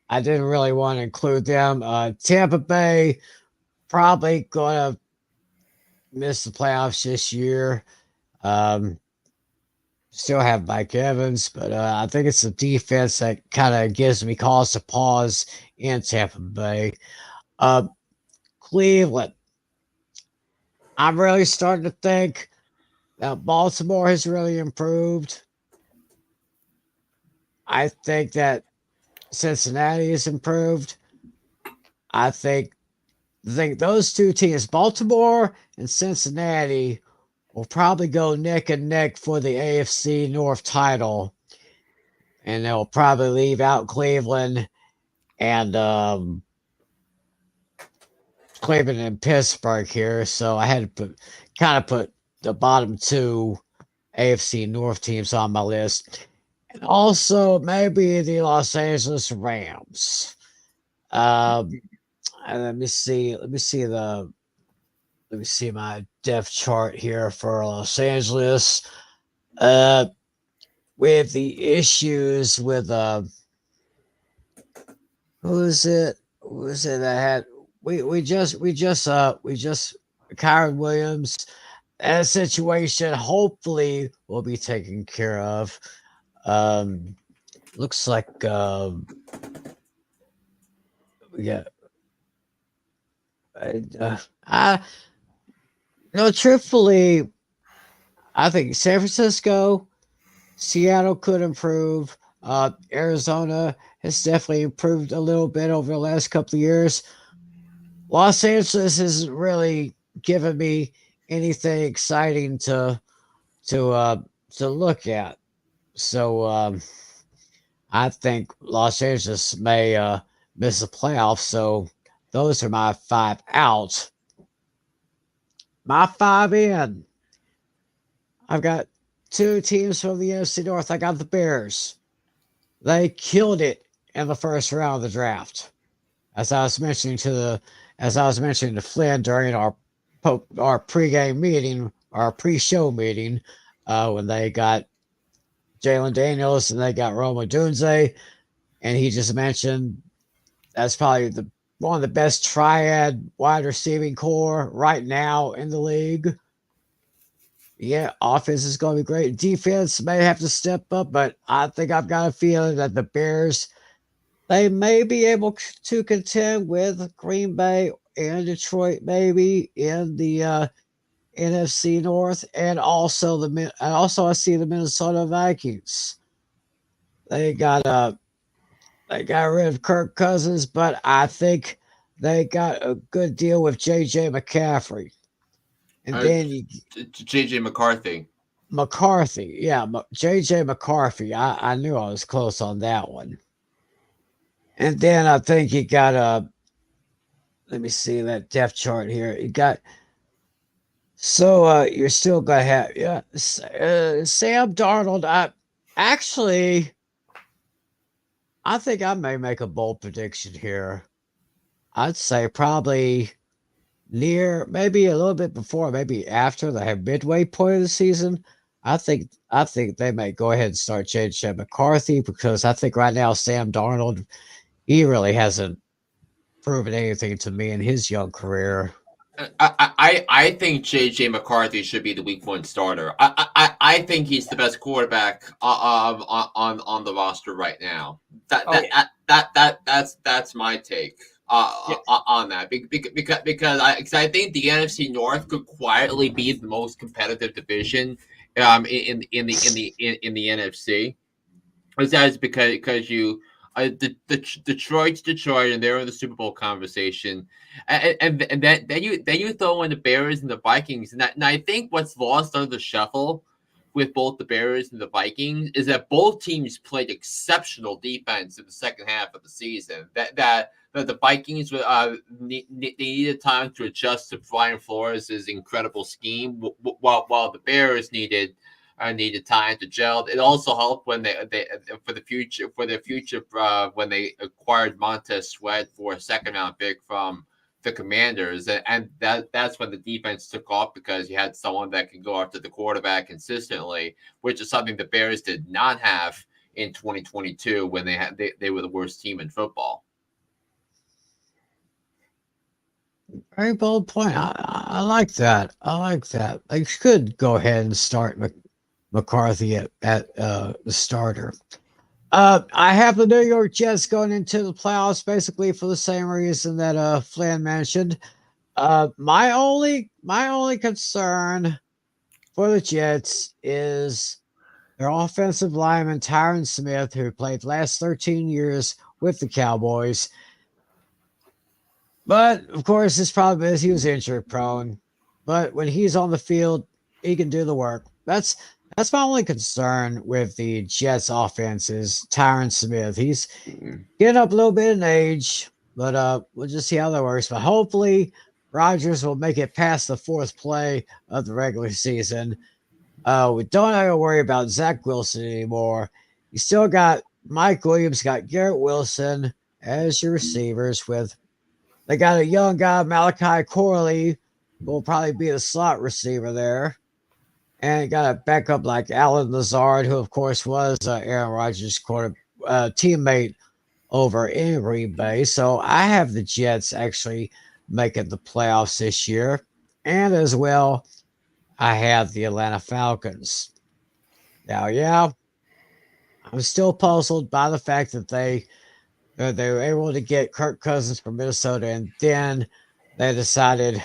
I didn't really want to include them. Tampa Bay probably going to miss the playoffs this year. Um, Still have Mike Evans, but I think it's the defense that kind of gives me cause to pause in Tampa Bay. Uh, Cleveland, I'm really starting to think that Baltimore has really improved. I think that Cincinnati has improved. I think those two teams, Baltimore and Cincinnati, will probably go neck and neck for the AFC North title, and they'll probably leave out Cleveland and Cleveland and Pittsburgh here. So I had to put the bottom two AFC North teams on my list, and also maybe the Los Angeles Rams. Um, and let me see my depth chart here for Los Angeles. Uh, with the issues with who is it? Who is it that had we just Kyron Williams. That situation hopefully will be taken care of. Um, Looks like yeah. I no, truthfully, I think San Francisco, Seattle could improve. Arizona has definitely improved a little bit over the last couple of years. Los Angeles hasn't really given me anything exciting to uh, to look at. So I think Los Angeles may miss the playoffs. So those are my five out. My five in. I've got two teams from the NFC North. I got the Bears. They killed it in the first round of the draft. As I was mentioning to Flynn during our pregame meeting, our pre-show meeting, when they got Jalen Daniels and they got Roma Dunze, and he just mentioned that's probably one of the best triad wide receiving core right now in the league. Yeah, offense is going to be great. Defense may have to step up, but I think I've got a feeling that the Bears, they may be able to contend with Green Bay and Detroit, maybe in the NFC North, and also I see the Minnesota Vikings. They got they got rid of Kirk Cousins, but I think they got a good deal with JJ McCaffrey. And Uh, then you JJ McCarthy. McCarthy, yeah, JJ McCarthy. I knew I was close on that one. And then I think you got let me see that depth chart here. You got So you're still gonna have Sam Darnold. Actually, I think I may make a bold prediction here. I'd say probably near, maybe a little bit before, maybe after the midway point of the season. I think they may go ahead and start changing McCarthy because I think right now Sam Darnold, he really hasn't proven anything to me in his young career. I think JJ McCarthy should be the week one starter. I think he's the best quarterback on the roster right now. That Oh that yeah, that, that that's my take yeah. on that because I think the NFC North could quietly be the most competitive division in the NFC. That's because you Detroit's Detroit and they're in the Super Bowl conversation, and then you throw in the Bears and the Vikings, and I think what's lost under the shuffle with both the Bears and the Vikings is that both teams played exceptional defense in the second half of the season. That the Vikings they needed time to adjust to Brian Flores' incredible scheme, while the Bears needed time to gel. It also helped when they for the future when they acquired Montez Sweat for a second round pick from the Commanders, and that's when the defense took off because you had someone that could go after the quarterback consistently, which is something the Bears did not have in 2022 when they were the worst team in football. Very bold point. I like that. I like that. They could go ahead and start McCarthy at the starter. I have the New York Jets going into the playoffs basically for the same reason that Flynn mentioned. My only concern for the Jets is their offensive lineman Tyron Smith, who played the last 13 years with the Cowboys. But of course, his problem is he was injury prone. But when he's on the field, he can do the work. That's my only concern with the Jets offense is Tyron Smith. He's getting up a little bit in age, but we'll just see how that works. But hopefully Rodgers will make it past the fourth play of the regular season. We don't have to worry about Zach Wilson anymore. You still got Mike Williams, got Garrett Wilson as your receivers with they got a young guy, Malachi Corley, who will probably be the slot receiver there. And you got a backup like Alan Lazard, who, of course, was Aaron Rodgers' teammate over in Green Bay. So I have the Jets actually making the playoffs this year. And as well, I have the Atlanta Falcons. Now, yeah, I'm still puzzled by the fact that they were able to get Kirk Cousins from Minnesota, and they decided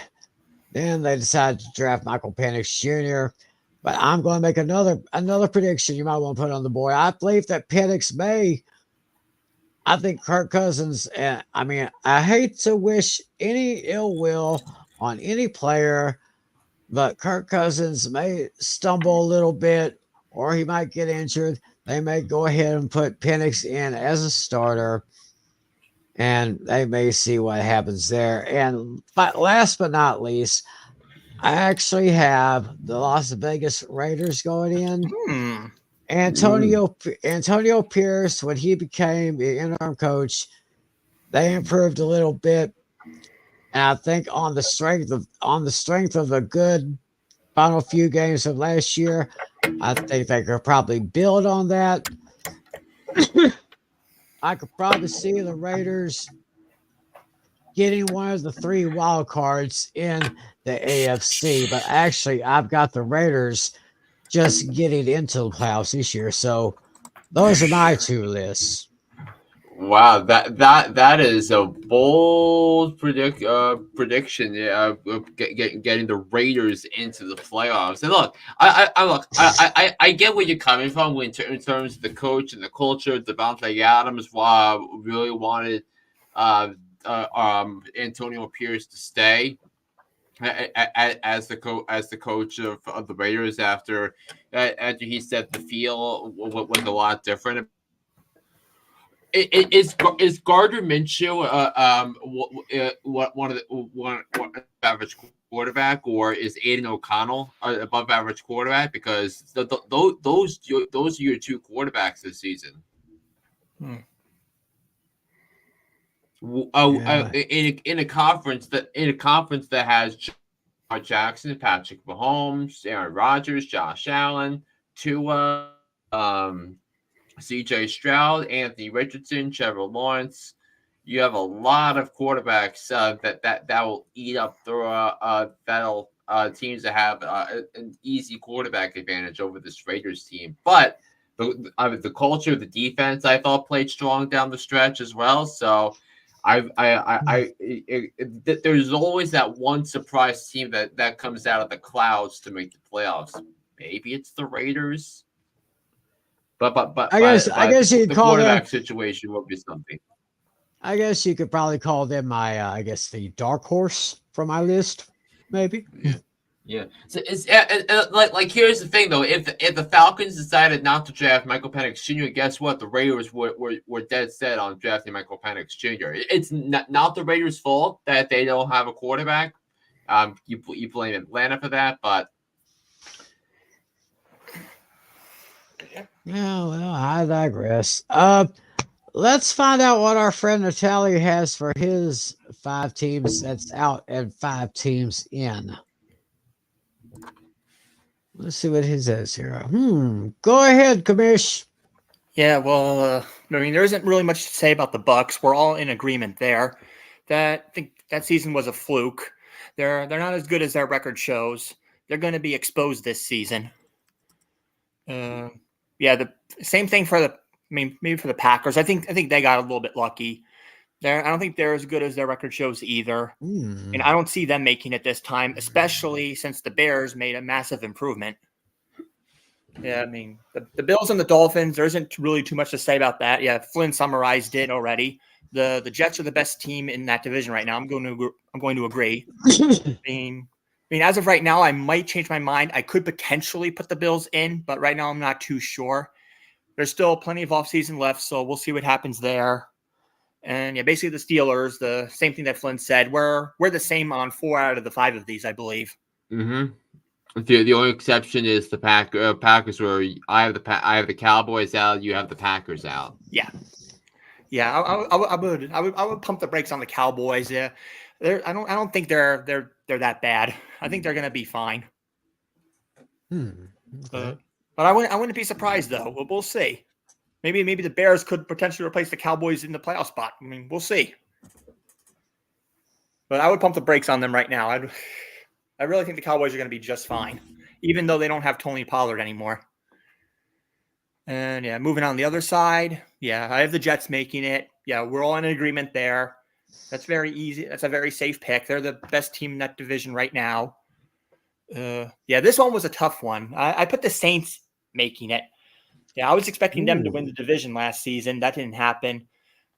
they decided to draft Michael Penix Jr. But I'm going to make another prediction you might want to put on the board. I believe that Penix may. I think Kirk Cousins. I mean, I hate to wish any ill will on any player, but Kirk Cousins may stumble a little bit, or he might get injured. They may go ahead and put Penix in as a starter, and they may see what happens there. And but last but not least, I actually have the Las Vegas Raiders going in. Hmm. Antonio Pierce, when he became the interim coach, they improved a little bit. And I think on the strength of the good final few games of last year, I think they could probably build on that. I could probably see the Raiders getting one of the three wild cards in the AFC, but actually I've got the Raiders just getting into the playoffs this year. So those are my two lists. Wow, that is a bold prediction. Yeah, getting the Raiders into the playoffs. And look, I get where you're coming from in terms of the coach and the culture. Devontae Adams really wanted Antonio Pierce to stay as the coach of the Raiders after he said the feel was a lot different. Is Gardner Minshew one of the average quarterback, or is Aiden O'Connell an above average quarterback? Because those are your two quarterbacks this season. In a conference that has Lamar Jackson, Patrick Mahomes, Aaron Rodgers, Josh Allen, Tua, C.J. Stroud, Anthony Richardson, Trevor Lawrence. You have a lot of quarterbacks that will eat up that'll teams that have an easy quarterback advantage over this Raiders team. But the culture of the defense, I thought, played strong down the stretch as well. So there's always that one surprise team that comes out of the clouds to make the playoffs. Maybe it's the Raiders, but I guess you'd the call quarterback them. situation would be something. I guess you could probably call them my, the dark horse from my list, maybe. Yeah. So it's like here's the thing though. If the Falcons decided not to draft Michael Penix Jr., guess what? The Raiders were dead set on drafting Michael Penix Jr. It's not the Raiders' fault that they don't have a quarterback. You blame Atlanta for that, but Yeah, well, I digress. Let's find out what our friend Natale has for his 5 teams that's out and 5 teams in. Let's see what his says here. Go ahead, Kamish. Yeah, well, I mean, there isn't really much to say about the Bucks. We're all in agreement there. I think that season was a fluke. They're not as good as their record shows. They're going to be exposed this season. Yeah, the same thing maybe for the Packers. I think they got a little bit lucky. I don't think they're as good as their record shows either. And I don't see them making it this time, especially since the Bears made a massive improvement. Yeah, I mean, the Bills and the Dolphins, there isn't really too much to say about that. Yeah, Flynn summarized it already. The Jets are the best team in that division right now. I'm going to agree. I mean, as of right now, I might change my mind. I could potentially put the Bills in, but right now I'm not too sure. There's still plenty of offseason left, so we'll see what happens there. And yeah, basically the Steelers, the same thing that Flynn said. We're the same on 4 out of the 5 of these, I believe. Mm-hmm. The only exception is the Packers, where I have the Cowboys out, you have the Packers out. Yeah. I would pump the brakes on the Cowboys. Yeah, I don't think they're that bad. I think they're gonna be fine. Okay. But I wouldn't be surprised though. We'll see. Maybe the Bears could potentially replace the Cowboys in the playoff spot. I mean, we'll see. But I would pump the brakes on them right now. I really think the Cowboys are going to be just fine, even though they don't have Tony Pollard anymore. And yeah, moving on the other side. Yeah, I have the Jets making it. Yeah, we're all in agreement there. That's very easy. That's a very safe pick. They're the best team in that division right now. Yeah, this one was a tough one. I put the Saints making it. Yeah, I was expecting them to win the division last season. That didn't happen.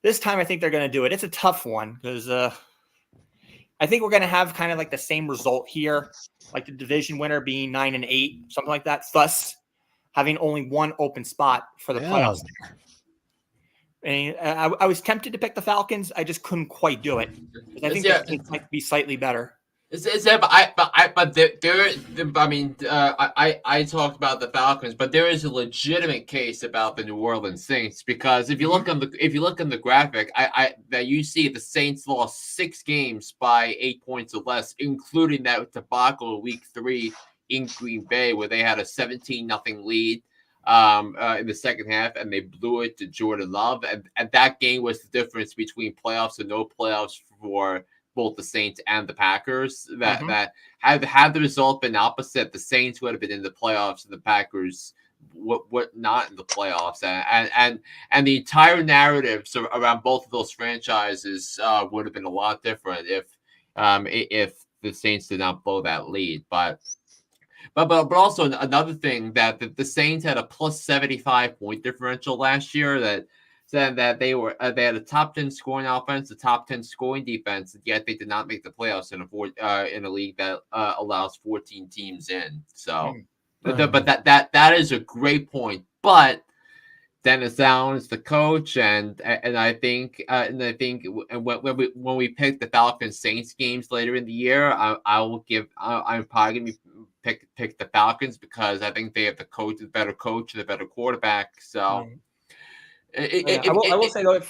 This time, I think they're going to do it. It's a tough one because I think we're going to have kind of like the same result here, like the division winner being 9-8, something like that. Thus, having only one open spot for the playoffs. And I was tempted to pick the Falcons. I just couldn't quite do it. I think the Saints might be slightly better. I talked about the Falcons, but there is a legitimate case about the New Orleans Saints, because if you look on the graphic, that you see the Saints lost 6 games by 8 points or less, including that debacle in Week 3 in Green Bay, where they had a 17-0 lead in the second half, and they blew it to Jordan Love, and that game was the difference between playoffs and no playoffs for both the Saints and the Packers. That had the result been opposite, the Saints would have been in the playoffs and the Packers what not in the playoffs, and the entire narratives around both of those franchises would have been a lot different if the Saints did not blow that lead. But also another thing, that the Saints had a plus 75 point differential last year, that said that they had a top 10 scoring offense, a top 10 scoring defense, and yet they did not make the playoffs in a league that allows 14 teams in. So, but that is a great point. But Dennis Allen's the coach, and I think when we pick the Falcons Saints games later in the year, I'm probably gonna pick the Falcons because I think they have the better coach, the better quarterback. So I will say though,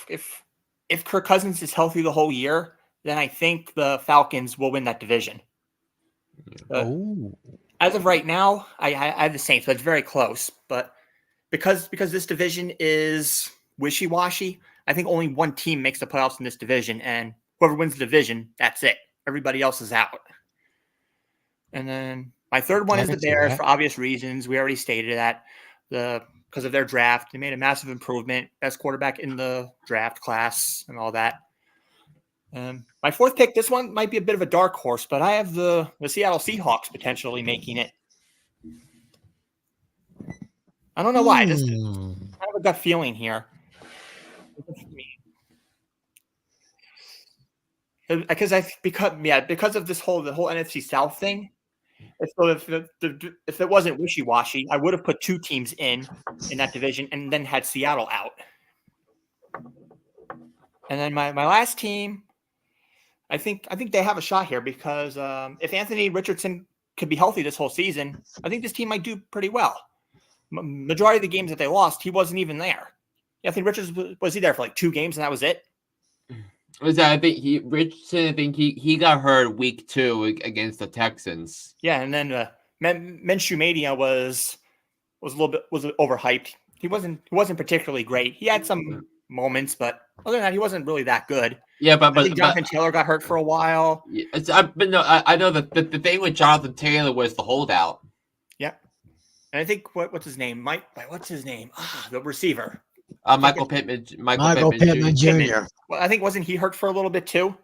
if Kirk Cousins is healthy the whole year, then I think the Falcons will win that division. As of right now, I have the Saints, but it's very close. But because this division is wishy-washy, I think only one team makes the playoffs in this division, and whoever wins the division, that's it. Everybody else is out. And then my third one is the Bears for obvious reasons. We already stated that. Because of their draft, they made a massive improvement, best quarterback in the draft class and all that. My fourth pick, this one might be a bit of a dark horse, but I have the Seattle Seahawks potentially making it. I don't know why. I just have a gut feeling here. Because of the whole NFC South thing. If it wasn't wishy-washy, I would have put two teams in that division and then had Seattle out. And then my last team, I think they have a shot here because if Anthony Richardson could be healthy this whole season, I think this team might do pretty well. Majority of the games that they lost, he wasn't even there. Anthony Richardson, was he there for like 2 games and that was it? I think he got hurt week 2 against the Texans. Yeah, and then Minshew Mania was overhyped. He wasn't particularly great. He had some moments, but other than that, he wasn't really that good. Yeah, but I think Jonathan Taylor got hurt for a while. I know that the thing with Jonathan Taylor was the holdout. Yeah, and I think what's his name? What's his name? The receiver. Michael Pittman Jr. Well, I think wasn't he hurt for a little bit too?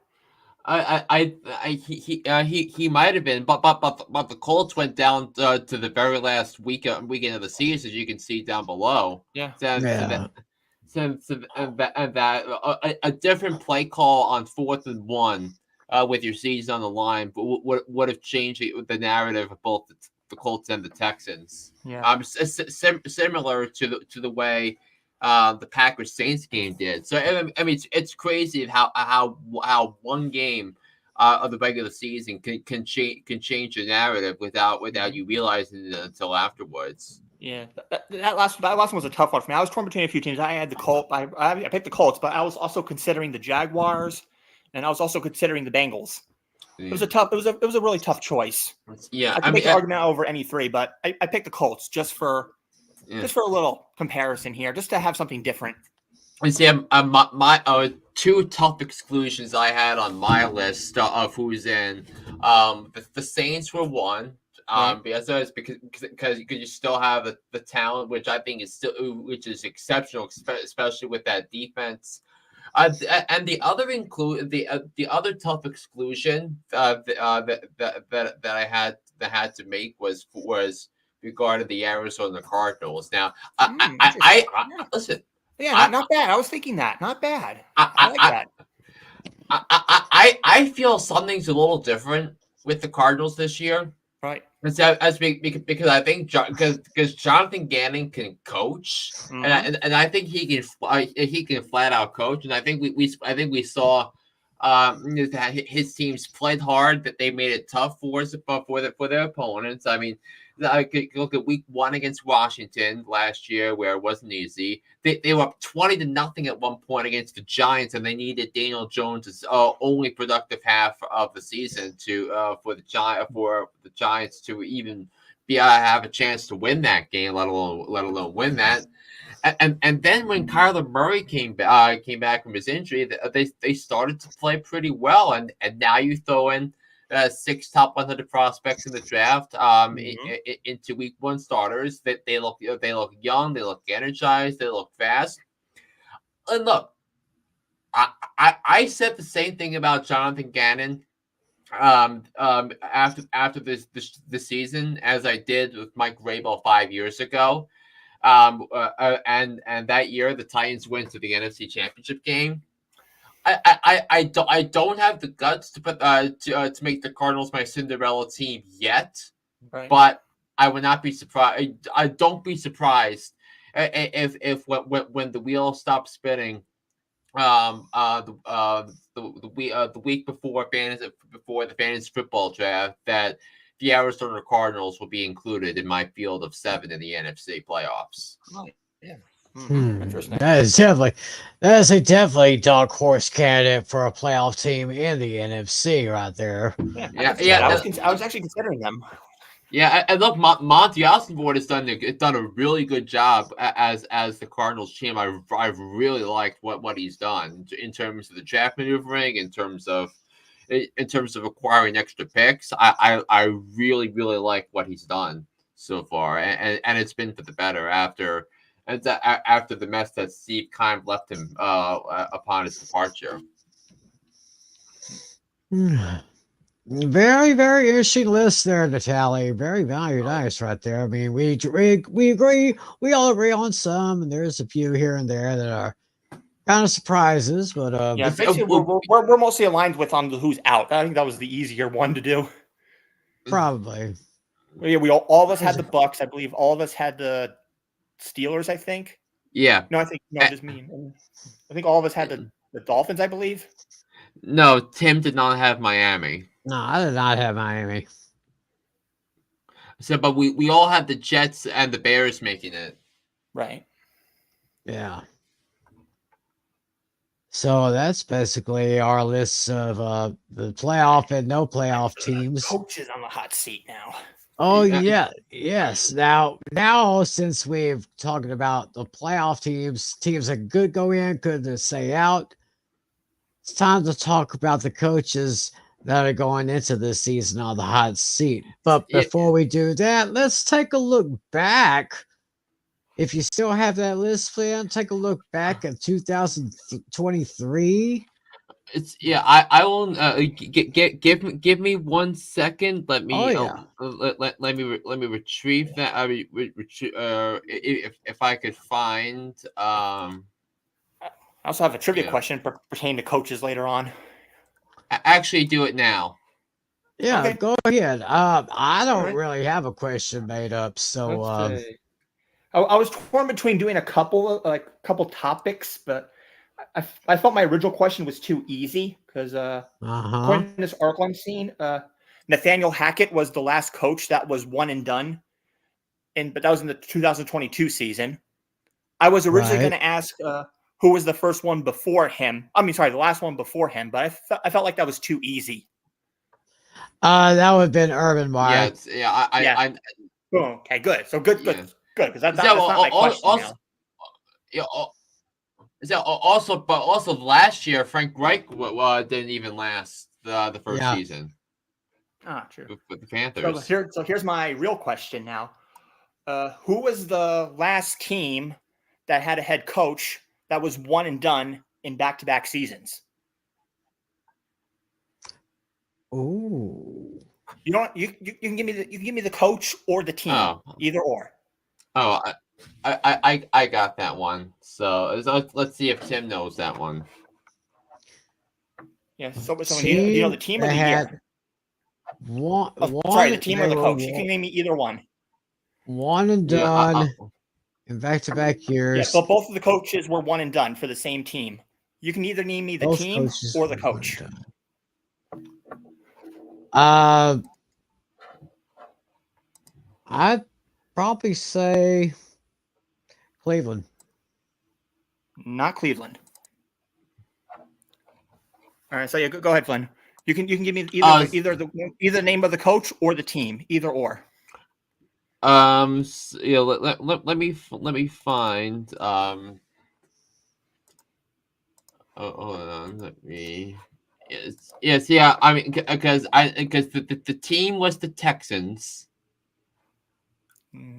He might have been, but the Colts went down to the very last weekend of the season, as you can see down below. Yeah. A different play call on 4th and 1 with your season on the line would have changed the narrative of both the Colts and the Texans. Yeah. Similar to the way the Packers Saints game did. So I mean, it's crazy how one game of the regular season can change the narrative without you realizing it until afterwards. Yeah, that last one was a tough one for me. I was torn between a few teams. I had the Colts. I picked the Colts, but I was also considering the Jaguars, and I was also considering the Bengals. Yeah. It was a really tough choice. Yeah, I could make an argument over any three, but I picked the Colts just for a little comparison here, just to have something different. And see, my 2 tough exclusions I had on my list of who's in. The Saints were one. Because you still have the talent, which I think is exceptional, especially with that defense. And the other tough exclusion that I had to make was regarding the Arizona Cardinals. Now, I listen. Yeah, not bad. I was thinking that. Not bad. I like that. I feel something's a little different with the Cardinals this year. Right. Because I think because Jonathan Gannon can coach, and I think he can flat out coach, and I think we saw that his teams played hard, that they made it tough for their opponents. I mean, look at week 1 against Washington last year, where it wasn't easy. They were up 20-0 at one point against the Giants, and they needed Daniel Jones' only productive half of the season for the Giants to even have a chance to win that game, let alone win that. And then when Kyler Murray came back from his injury, they started to play pretty well, and now you throw in 6 top 100 prospects in the draft into week 1 starters. That they look young, they look energized, they look fast. And look, I said the same thing about Jonathan Gannon after this season as I did with Mike Vrabel 5 years ago. And that year the Titans went to the NFC Championship game. I don't have the guts to put to make the Cardinals my Cinderella team yet, right. But I would not be surprised. I don't be surprised if when the wheel stops spinning, the week before the fantasy football draft, that the Arizona Cardinals will be included in my field of 7 in the NFC playoffs. Oh, yeah. Interesting. That is a definitely dark horse candidate for a playoff team in the NFC right there. Yeah, I was actually considering them. Yeah, and look, Monty Ossenford has done a really good job as the Cardinals team. I've really liked what he's done in terms of the draft maneuvering, in terms of acquiring extra picks. I really like what he's done so far, and it's been for the better after the mess that Steve Keim left him upon his departure. Very, very interesting list there, Natale. Very nice right there. I mean, we agree. We all agree on some, and there's a few here and there that are kind of surprises. But yeah, basically we're mostly aligned with on who's out. I think that was the easier one to do. Probably. Yeah, all of us had the Bucks. I believe all of us had the Steelers. I think. Yeah. No, just me. I think all of us had the Dolphins. I believe. No, Tim did not have Miami. No, I did not have Miami. So, but we all had the Jets and the Bears making it. Right. Yeah. So that's basically our list of the playoff and no playoff teams. Coaches on the hot seat now. Oh yeah, yes. Now since we've talking about the playoff teams that could go in, could stay out, it's time to talk about the coaches that are going into this season on the hot seat. But before we do that, let's take a look back. If you still have that list, Flynn, take a look back at 2023. I will give me 1 second. Let me let me retrieve that. If I could find. I also have a trivia question pertaining to coaches later on. Actually, do it now. Yeah, okay. Go ahead. I don't really have a question made up, so I was torn between doing a couple topics, but I thought my original question was too easy because according to this article I'm seeing, Nathaniel Hackett was the last coach that was one and done, but that was in the 2022 season. I was originally going to ask who was the first one before him. I mean, sorry, the last one before him, but I felt like that was too easy. That would have been Urban Meyer. I okay, good. So good, because that's not my question now. Also last year Frank Reich didn't even last the first season. True. With the Panthers. So here's my real question now. Who was the last team that had a head coach that was one and done in back-to-back seasons? Ooh. You can give me the coach or the team, either or. Oh, I got that one. So let's see if Tim knows that one. Yeah. So do you know the team or the year? Sorry, the team or the coach. You can name me either one. One and done in back-to-back years. Yeah. So both of the coaches were one and done for the same team. You can either name me the team or the coach. I'd probably say Cleveland. Not Cleveland. All right, so go ahead, Flynn. You can give me either the name of the coach or the team, either or. Let me find hold on, let me. Yes, yeah. I mean, because the team was the Texans.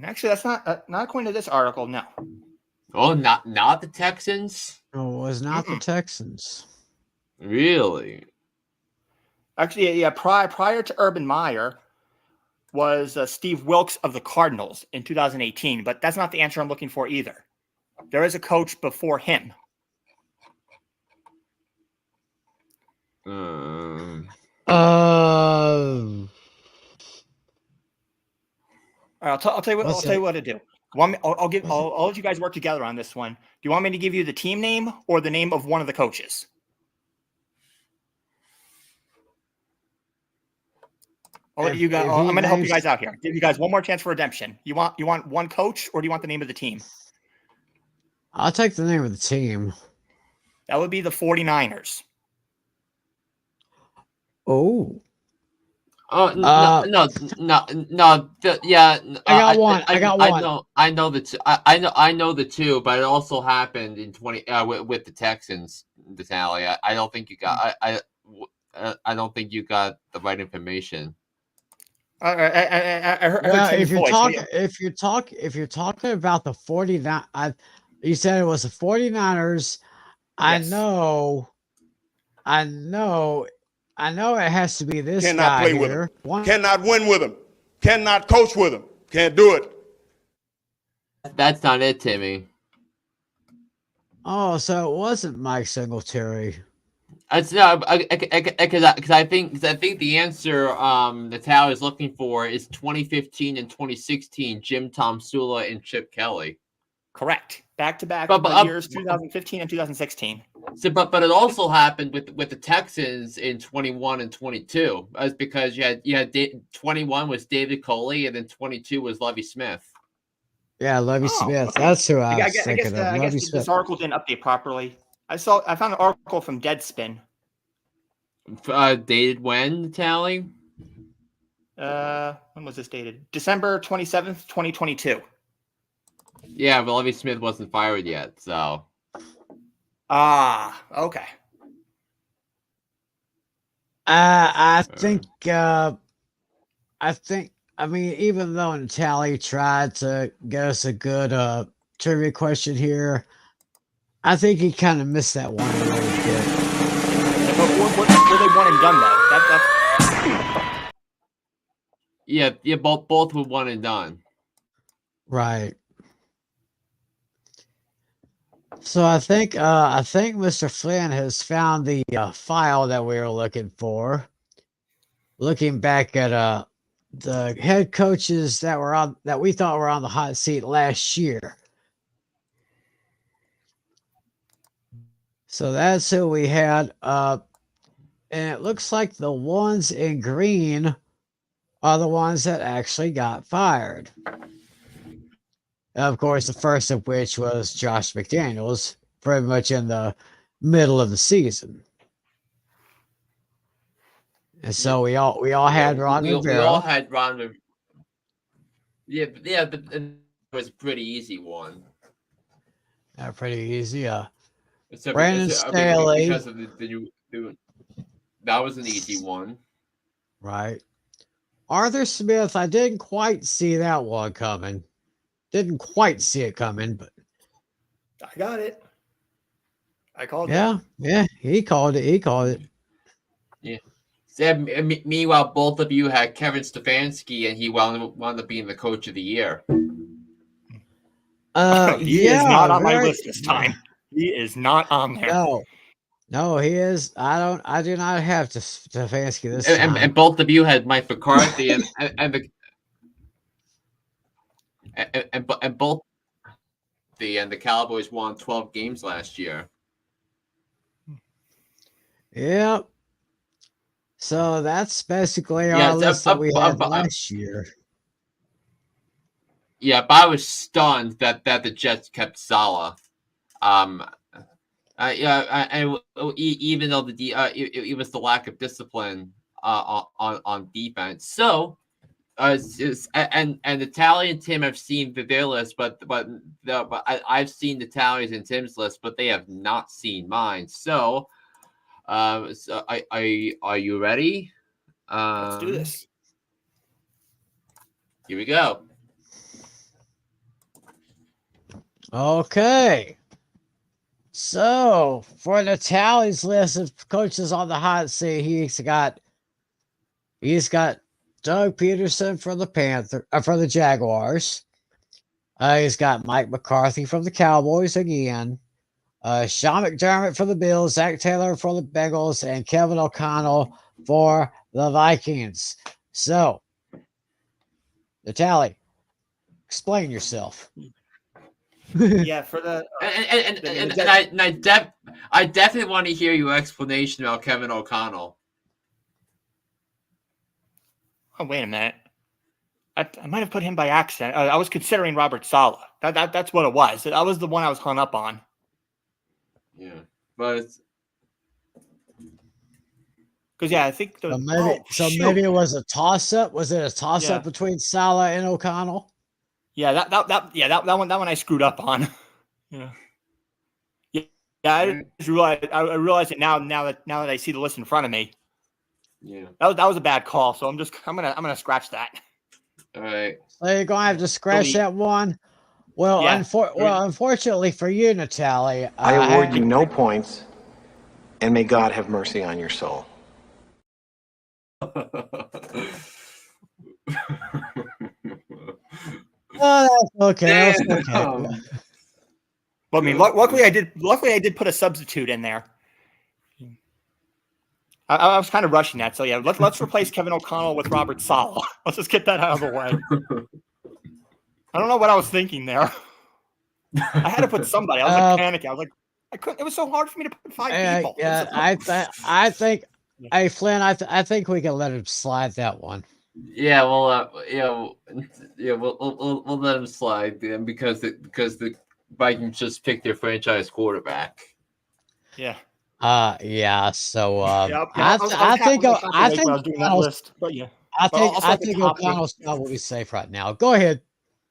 Actually, that's not according to this article. No. Oh, not the Texans. No, it was not the Texans. Really? Actually, yeah. Prior to Urban Meyer was Steve Wilkes of the Cardinals in 2018, but that's not the answer I'm looking for either. There is a coach before him. I'll tell you what to do. I'll let you guys work together on this one. Do you want me to give you the team name or the name of one of the coaches? I'll let you guys. I'm going to help you guys out here. Give you guys one more chance for redemption. You want one coach, or do you want the name of the team? I'll take the name of the team. That would be the 49ers. Oh. Oh no. Yeah, I got one. I got one. I know the two. I know the two, but it also happened in 20 with the Texans. Natale. I don't think you got. I don't think you got the right information. I heard if you're talking about the 49, you said it was the 49ers. Yes. I know it has to be this Cannot guy play here. with him. Cannot win with him. Cannot coach with him. Can't do it. That's not it, Timmy. Oh, so it wasn't Mike Singletary. It's no, because I think the answer Natale is looking for is 2015 and 2016 Jim Tom Sula and Chip Kelly. Correct. Back to back years 2015 and 2016. So, but it also happened with the Texans in 21 and 22. That's because you had 21 was David Coley and then 22 was Lovie Smith. Yeah, Lovie Smith. That's who I was thinking of. I guess this article didn't update properly. I found an article from Deadspin. Dated when, Natale? When was this dated? December 27th, 2022. Yeah, but Lovie Smith wasn't fired yet, so. Okay. I mean, even though Natale tried to get us a good trivia question here, I think he kind of missed that one a little bit. But were they one and done though? Yeah, both were one and done. Right. So I think Mr. Flynn has found the file that we were looking for. Looking back at the head coaches that we thought were on the hot seat last year. So that's who we had. And it looks like the ones in green are the ones that actually got fired. Of course, the first of which was Josh McDaniels, pretty much in the middle of the season. And so we all had Ron Rivera. We all had Ron Rivera. Yeah, but it was a pretty easy one. Yeah, pretty easy. So, Brandon Staley. Because of that was an easy one. Right. Arthur Smith, I didn't quite see that one coming. Didn't quite see it coming, but I got it. I called it. Yeah, he called it. Yeah. Meanwhile, both of you had Kevin Stefanski, and he wound up being the coach of the year. He is not on my list this time. He is not on there. No, he is. I do not have Stefanski this time. And both of you had Mike McCarthy, and both the Cowboys won 12 games last year. Yep. So that's basically our list that we had last year. Yeah, but I was stunned that the Jets kept Salah. And even though it was the lack of discipline on defense. So, and Natale and Tim have seen their list, but I've seen Natale's and Tim's list, but they have not seen mine. So, are you ready? Let's do this. Here we go. Okay. So for Natale's list of coaches on the hot seat, he's got Doug Peterson from the Jaguars. He's got Mike McCarthy from the Cowboys again. Sean McDermott for the Bills, Zach Taylor for the Bengals, and Kevin O'Connell for the Vikings. So, Natale, Explain yourself. Yeah, for the I definitely want to hear your explanation about Kevin O'Connell. oh wait a minute, I might have put him by accident. I was considering Robert Saleh. That's what it was. That was the one I was hung up on. Yeah, but it's, Because yeah, I think the maybe it was a toss up. Was it a toss up between Salah and O'Connell? Yeah, that one I screwed up on. Yeah. I realized it now that I see the list in front of me. yeah. That was a bad call, so I'm gonna scratch that. All right. So you're gonna have to scratch that one. Well, Yeah. Unfortunately for you, Natale, I award you no points, and may God have mercy on your soul. Oh, that's okay. That's okay. But I mean, luckily I did put a substitute in there. I was kind of rushing that, so yeah. Let's replace Kevin O'Connell with Robert Saleh. Let's just get that out of the way. I don't know what I was thinking there. I had to put somebody. I was like panicking. I was like, I couldn't. It was so hard for me to put 5 people. Yeah, I think. Hey Flynn, I think we can let him slide that one. Yeah, well, we'll let him slide then because the Vikings just picked their franchise quarterback. Yeah. Yeah. So I think O'Connell's probably safe right now. Go ahead.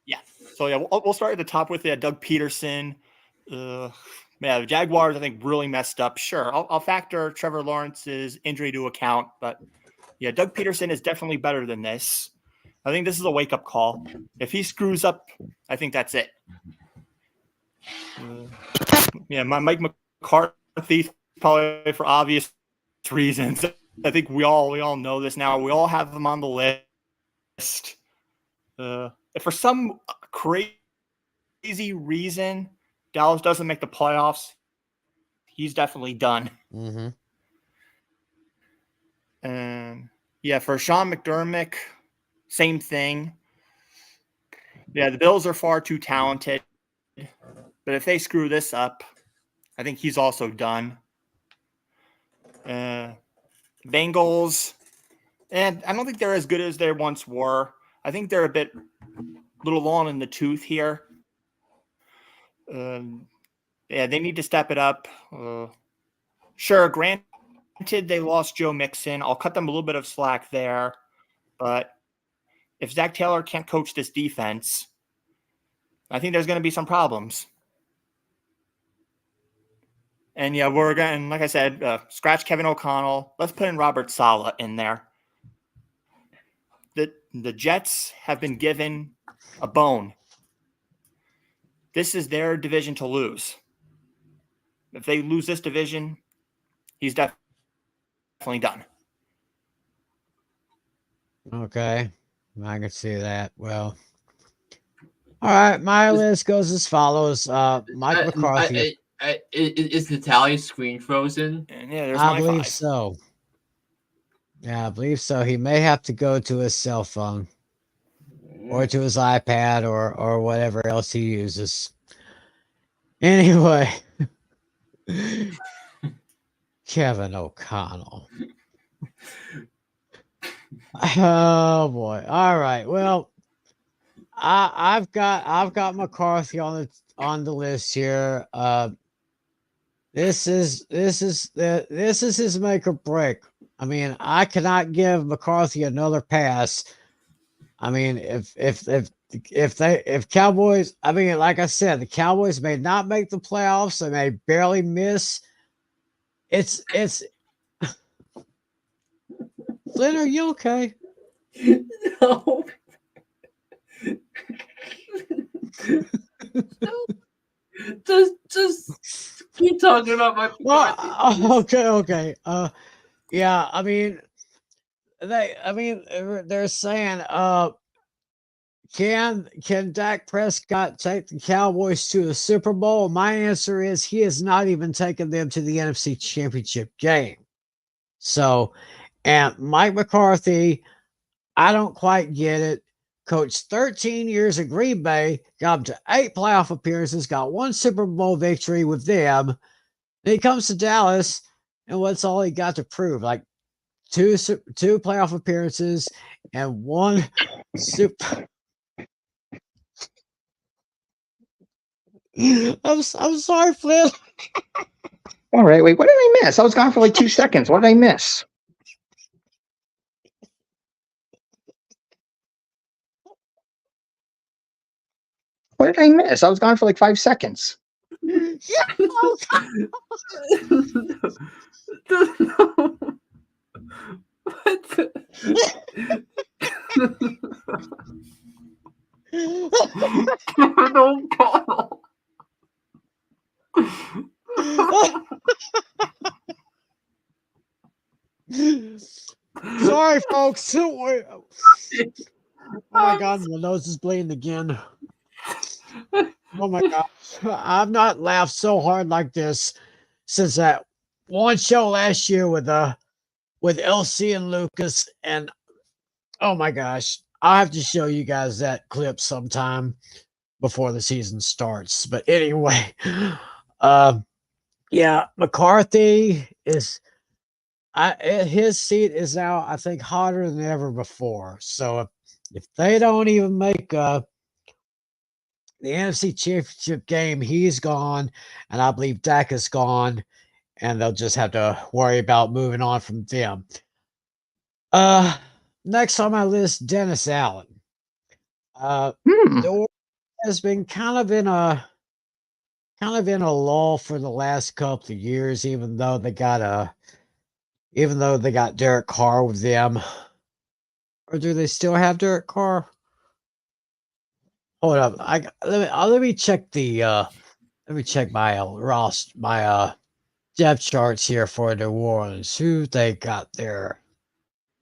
Yeah. So yeah, we'll start at the top with Doug Peterson. The Jaguars I think really messed up. Sure, I'll factor Trevor Lawrence's injury to account, but yeah, Doug Peterson is definitely better than this. I think this is a wake up call. If he screws up, I think that's it. Mike McCarthy probably for obvious reasons. I think we all know this now. We all have him on the list. If for some crazy reason Dallas doesn't make the playoffs, he's definitely done. Mm-hmm. For Sean McDermott, same thing. Yeah, the Bills are far too talented. But if they screw this up, I think he's also done. Bengals, and I don't think they're as good as they once were. I think they're a little long in the tooth here. They need to step it up. Sure, granted, they lost Joe Mixon. I'll cut them a little bit of slack there. But if Zach Taylor can't coach this defense, I think there's going to be some problems. And yeah, we're going to, like I said, scratch Kevin O'Connell. Let's put in Robert Saleh in there. The Jets have been given a bone. This is their division to lose. If they lose this division, he's definitely done. Okay, I can see that. Well, all right, my list goes as follows. Mike McCarthy. Is Natale's screen frozen? Yeah, there's I my believe 5. so. Yeah, I believe so. He may have to go to his cell phone or to his iPad or whatever else he uses. Anyway, Kevin O'Connell. Oh boy. All right. Well, I've got McCarthy on the list here. This is his make or break. I mean, I cannot give McCarthy another pass. I mean, if Cowboys, I mean, like I said, the Cowboys may not make the playoffs. They may barely miss. It's Flynn, are you okay? No. just keep talking about my. Well, okay. Yeah. I mean, they're saying, can Dak Prescott take the Cowboys to the Super Bowl? My answer is he has not even taken them to the NFC Championship game. So, and Mike McCarthy, I don't quite get it. coached 13 years at Green Bay, got them to 8 playoff appearances, got 1 Super Bowl victory with them. Then he comes to Dallas, and what's all he got to prove? Like two playoff appearances and 1 super. I'm sorry, Flynn. All right, wait, what did I miss? I was gone for like 2 seconds. What did I miss? What did I miss? I was gone for like 5 seconds. Sorry, folks. Oh my God, my nose is bleeding again. Oh my gosh. I've not laughed so hard like this since that one show last year with LC and Lucas. And oh my gosh, I'll have to show you guys that clip sometime before the season starts. But anyway, yeah, McCarthy is his seat is now, I think, hotter than ever before. So if they don't even make the NFC Championship game, he's gone, and I believe Dak is gone, and they'll just have to worry about moving on from them. Next on my list, Dennis Allen. The Orioles has been kind of in a lull for the last couple of years, even though they got Derek Carr with them. Or do they still have Derek Carr? Hold up. Let me check my depth charts here for New Orleans. Who they got there?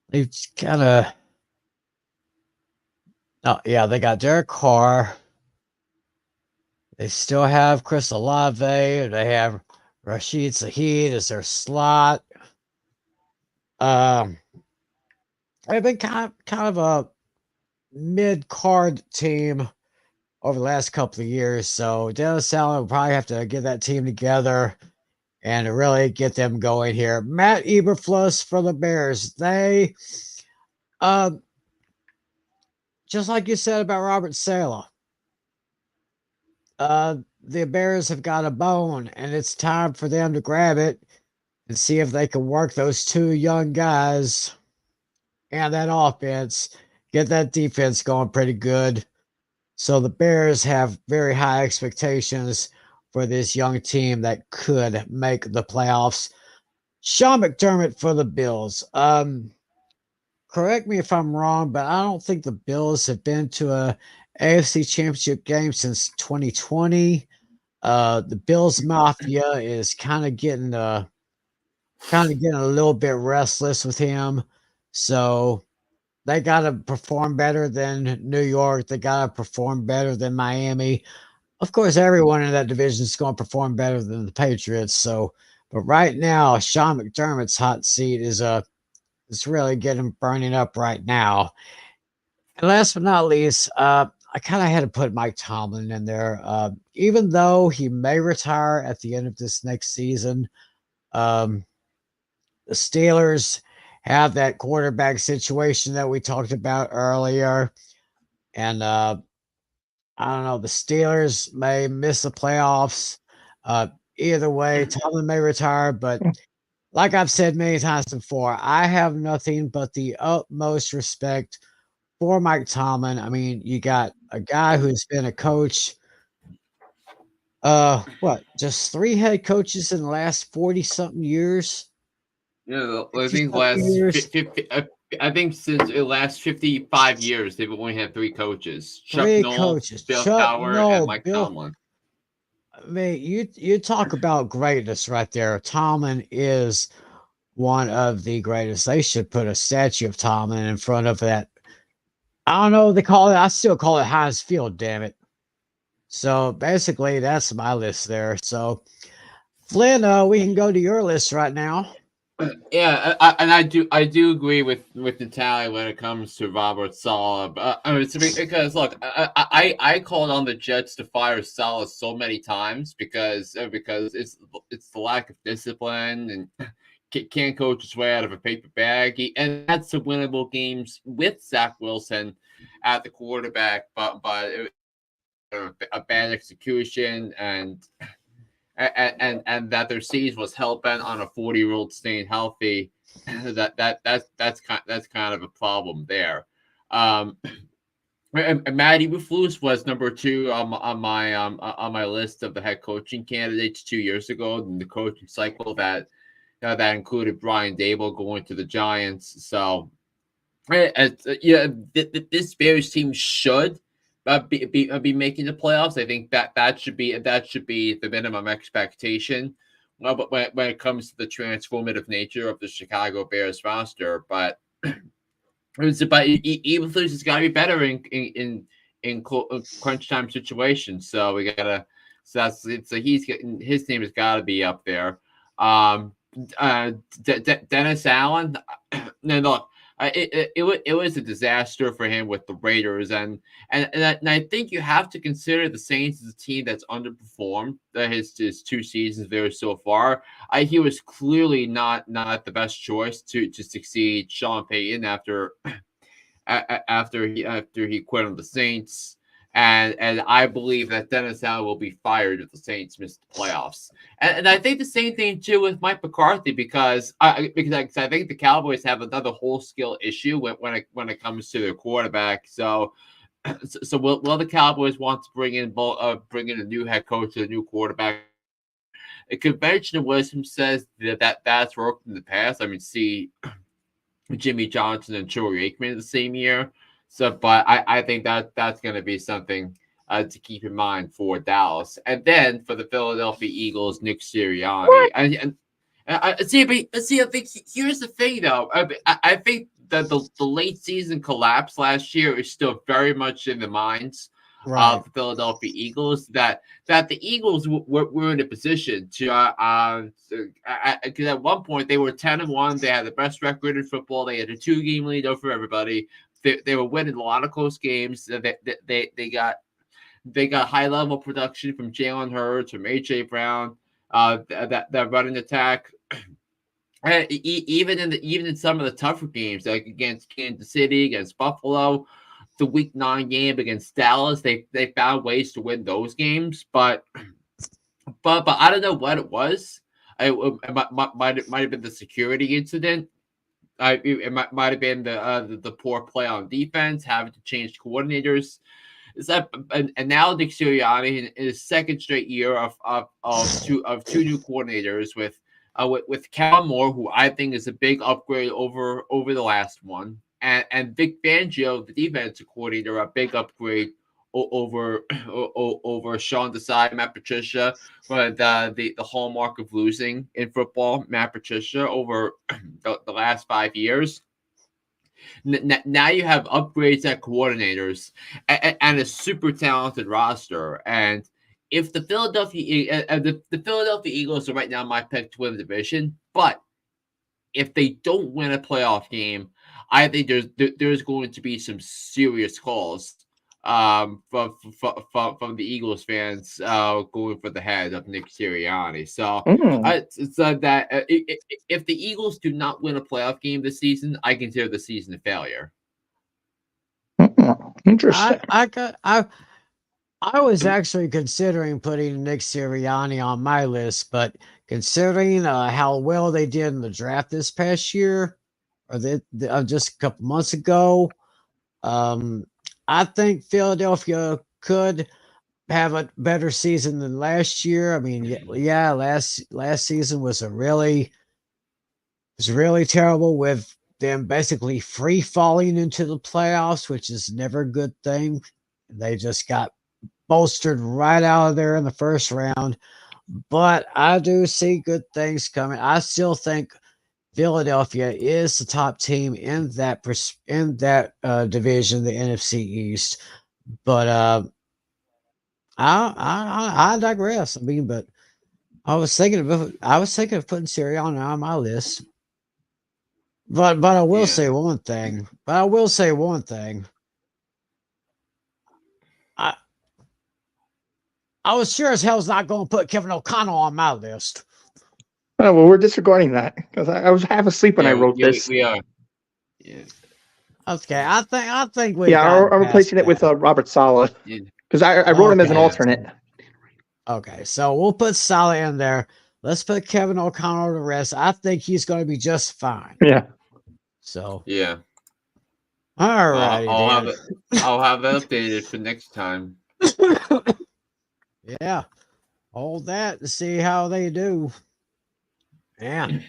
They kind of. Oh yeah, they got Derek Carr. They still have Chris Olave. They have Rashid Shaheed as their slot. They've been kind of a mid-card team over the last couple of years. So Dennis Allen will probably have to get that team together and really get them going here. Matt Eberflus for the Bears. They, just like you said about Robert Saleh, the Bears have got a bone, and it's time for them to grab it and see if they can work those 2 young guys and that offense, get that defense going pretty good. So the Bears have very high expectations for this young team that could make the playoffs. Sean McDermott for the Bills. Correct me if I'm wrong, but I don't think the Bills have been to a AFC Championship game since 2020. The Bills Mafia is kind of getting a little bit restless with him. So they got to perform better than New York. They got to perform better than Miami. Of course, everyone in that division is going to perform better than the Patriots. So, but right now, Sean McDermott's hot seat is it's really getting burning up right now. And last but not least, I kind of had to put Mike Tomlin in there. Even though he may retire at the end of this next season, the Steelers have that quarterback situation that we talked about earlier. And I don't know, the Steelers may miss the playoffs. Either way, Tomlin may retire, but like I've said many times before, I have nothing but the utmost respect for Mike Tomlin. I mean, you got a guy who's been a coach, just 3 head coaches in the last 40-something years? Yeah, I think I think since the last 55 years, they've only had 3 coaches: Chuck 3 Noll, coaches. Bill Chuck Cowher, Noll, and Mike Bill. Tomlin. I mean, you talk about greatness right there. Tomlin is one of the greatest. They should put a statue of Tomlin in front of that. I don't know what they call it. I still call it Heinz Field, damn it. So basically, that's my list there. So, Flynn, we can go to your list right now. Yeah, and I do agree with Natalia when it comes to Robert Saleh. I mean, because look, I called on the Jets to fire Saleh so many times because it's the lack of discipline and can't coach his way out of a paper bag. And had some winnable games with Zach Wilson at the quarterback, but it was a bad execution and that their season was hell bent on a 40-year-old staying healthy. That's kind of a problem there. Um, and Matty Eberflus was number two on my list of the head coaching candidates 2 years ago in the coaching cycle that included Brian Dable going to the Giants. So yeah, this Bears team should be making the playoffs. I think that should be the minimum expectation. Well, but when it comes to the transformative nature of the Chicago Bears roster, but even has got to be better in crunch time situations. So we gotta. So he's getting his name has got to be up there. Um, Dennis Allen. No, look, it was a disaster for him with the Raiders, and I think you have to consider the Saints as a team that's underperformed his 2 seasons there so far. He was clearly not the best choice to succeed Sean Payton after he quit on the Saints. And I believe that Dennis Allen will be fired if the Saints miss the playoffs. And I think the same thing too with Mike McCarthy because I think the Cowboys have another whole skill issue when it comes to their quarterback. So will the Cowboys want to bring in a new head coach or a new quarterback? Conventional wisdom says that's worked in the past. I mean, see Jimmy Johnson and Troy Aikman the same year. So, but I think that's going to be something to keep in mind for Dallas, and then for the Philadelphia Eagles, Nick Sirianni. And I see. I think here's the thing, though. I think that the late season collapse last year is still very much in the minds of the Philadelphia Eagles. That the Eagles were in a position to because at one point they were 10-1. They had the best record in football. They had a 2-game lead over everybody. They were winning a lot of close games. They got high level production from Jalen Hurts, from AJ Brown, that running attack. Even in some of the tougher games, like against Kansas City, against Buffalo, the Week 9 game against Dallas, they found ways to win those games. But I don't know what it was. It might have been the security incident. It might have been the poor play on defense, having to change coordinators. And now Nick Sirianni in his second straight year of two new coordinators with Cal Moore, who I think is a big upgrade over the last one, and Vic Fangio, the defensive coordinator, a big upgrade over Sean Desai, Matt Patricia, but the hallmark of losing in football, Matt Patricia, over the last 5 years. Now you have upgrades at coordinators and a super talented roster. And if the Philadelphia Eagles are right now my pick to win the division, but if they don't win a playoff game, I think there's going to be some serious calls from the Eagles fans going for the head of Nick Sirianni. So it's that if the Eagles do not win a playoff game this season, I consider the season a failure. Interesting. I was actually considering putting Nick Sirianni on my list, but considering how well they did in the draft this past year, or just a couple months ago, I think Philadelphia could have a better season than last year. I mean, yeah, last season was really terrible with them basically free falling into the playoffs, which is never a good thing. They just got bolstered right out of there in the first round. But I do see good things coming. I still think Philadelphia is the top team in that division, the NFC East. But I digress. I mean, but I was thinking of putting Sirianni on my list. But I will Yeah. say one thing. But I will say one thing. I I was sure as hell's not going to put Kevin O'Connell on my list. Oh, well, we're disregarding that because I was half asleep when I Yeah, wrote this. we are. Yeah. Okay, I think we've Yeah, gotten I'm past replacing it with that. Robert Saleh Yeah. because I wrote him as an Okay. alternate. Okay, so we'll put Saleh in there. Let's put Kevin O'Connell to rest. I think he's going to be just fine. Yeah. So, Yeah. all righty then. I'll have that updated for next time. Yeah, hold that to see how they do. Yeah.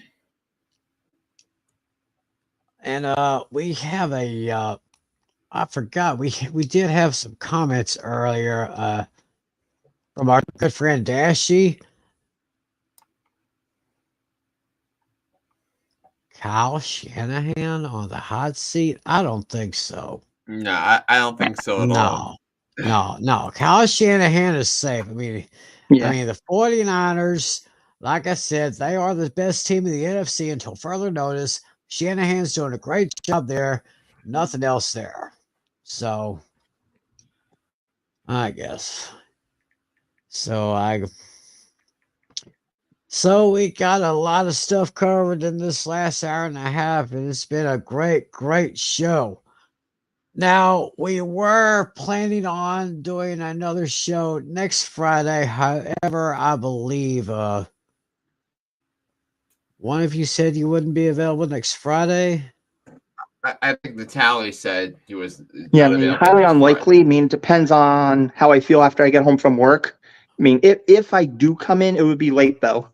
And we have a I forgot we did have some comments earlier from our good friend Dashy. Kyle Shanahan on the hot seat? I don't think so. No, I don't think so at all. No. Kyle Shanahan is safe. I Yeah. mean the 49ers, like I said, they are the best team in the NFC until further notice. Shanahan's doing a great job there. Nothing else there. So I guess. So we got a lot of stuff covered in this last hour and a half, and it's been a great show. Now, we were planning on doing another show next Friday. However, I believe one of you said you wouldn't be available next Friday. I think Natale said he was. Yeah, I not mean, available highly next unlikely. I mean, it depends on how I feel after I get home from work. I mean, if I do come in, it would be late though.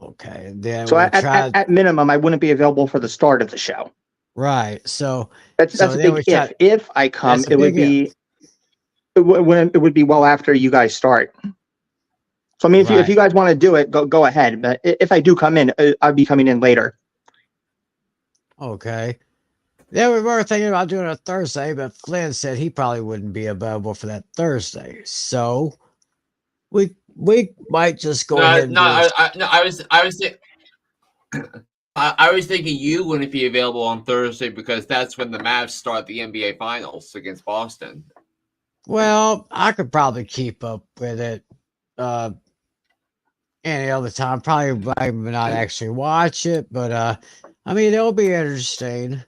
Okay, then So we'll try. at minimum, I wouldn't be available for the start of the show. Right. So That's a then big if. If I come, That's a it would big be it would be well after you guys start. So I mean, if Right. you guys want to do it, go ahead. But if I do come in, I'll be coming in later. Okay. Yeah, we were thinking about doing it Thursday, but Flynn said he probably wouldn't be available for that Thursday. So we might just go ahead and do it. I was thinking you wouldn't be available on Thursday because that's when the Mavs start the NBA Finals against Boston. Well, I could probably keep up with it any other time. Probably might not actually watch it, but I mean it'll be interesting.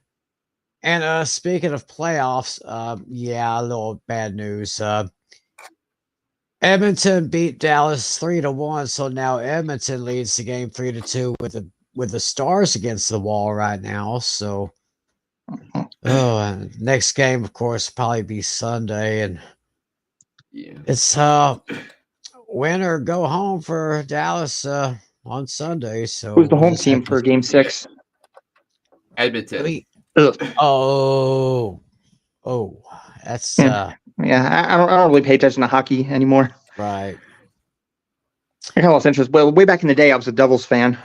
And speaking of playoffs, yeah, a little bad news. Edmonton beat Dallas 3-1, so now Edmonton leads the game 3-2 with the Stars against the wall right now. So, and next game, of course, probably be Sunday, and Yeah. it's win or go home for Dallas on Sunday. So Who's the we'll home just have team for Game 6? Edmonton. Oh, that's Yeah, I don't really pay attention to hockey anymore. right. I kind of lost interest. Well, way back in the day, I was a Devils fan.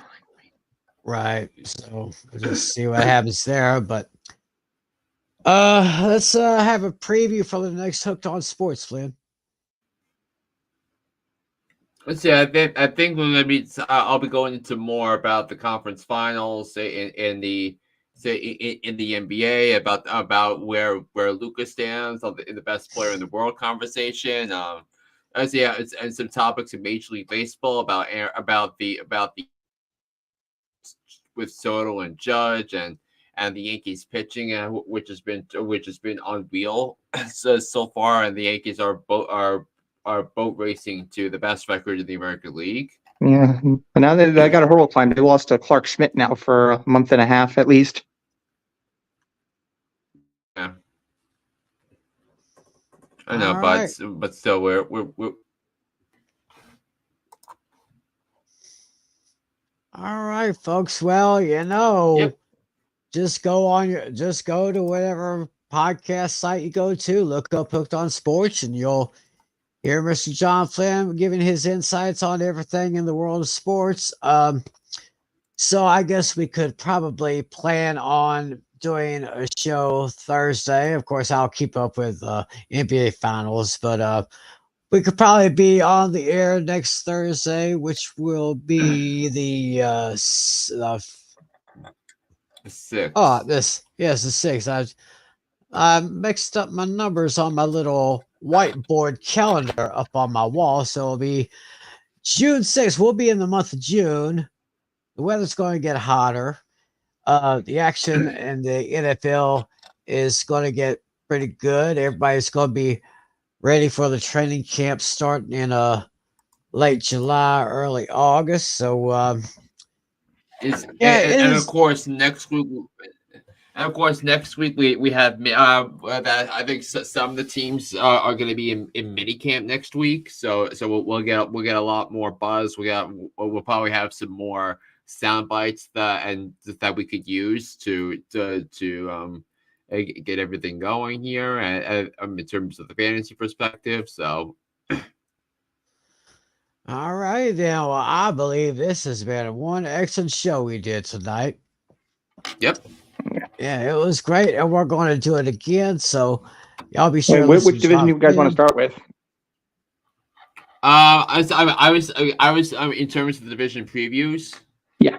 Right. So we'll just see what happens there. But let's have a preview for the next Hooked on Sports, Flynn. Let's see. I think we're gonna be. I'll be going into more about the conference finals in the NBA about where Lucas stands in the best player in the world conversation. And some topics in Major League Baseball about the with Soto and Judge and the Yankees pitching, which has been unreal so far, and the Yankees are boat racing to the best record in the American League. Yeah, but now they got a hurdle climb. They lost to Clark Schmidt now for a month and a half at least. Yeah, I know, All but right. still, we're All right, folks. Well, Yep. just go to whatever podcast site you go to, look up Hooked on Sports, and you'll hear Mr. John Flynn giving his insights on everything in the world of sports. So I guess we could probably plan on doing a show Thursday. Of course, I'll keep up with NBA Finals, but we could probably be on the air next Thursday, which will be the 6. Oh, yes, the 6th. I mixed up my numbers on my little whiteboard calendar up on my wall, so it'll be June 6th. We'll be in the month of June. The weather's going to get hotter. The action in the NFL is going to get pretty good. Everybody's going to be ready for the training camp starting in late July, early August. So yeah, it And of is. course next week. And of course, next week we have that I think some of the teams are going to be in mini camp next week. So we'll get a lot more buzz. We'll probably have some more sound bites that we could use to get everything going here and in terms of the fantasy perspective. So All right, then. Well, I believe this has been one excellent show we did tonight. yep. Yeah, it was great, and we're going to do it again. So y'all be sure Wait, to listen which to division John do you guys want to Flynn. start with? I was in terms of the division previews. Yeah.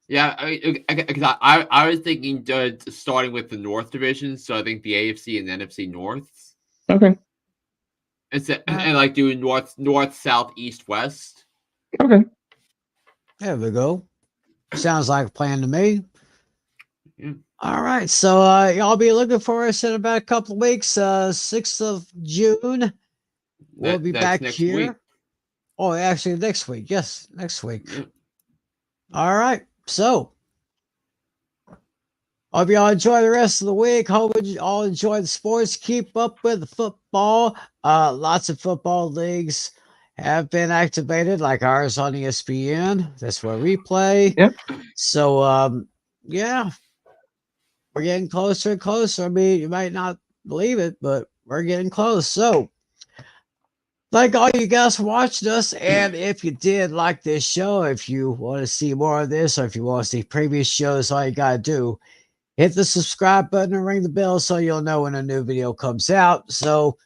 Yeah, I was thinking starting with the North Division, so I think the AFC and NFC North, Okay. and like doing North, South, East, West. Okay. There we go. Sounds like a plan to me. Yeah. All right, so y'all be looking for us in about a couple of weeks. 6th of June, we'll be That's back next here. week. Oh, actually, next week. Yes, next week. Yeah. All right, so hope y'all enjoy the rest of the week. Hope you all enjoy the sports. Keep up with the football. Lots of football leagues have been activated, like ours on ESPN. That's where we play. Yep. So, yeah, we're getting closer and closer. I mean, you might not believe it, but we're getting close. So, thank all you guys for watching us. And if you did like this show, if you want to see more of this, or if you want to see previous shows, all you got to do, hit the subscribe button and ring the bell so you'll know when a new video comes out. So,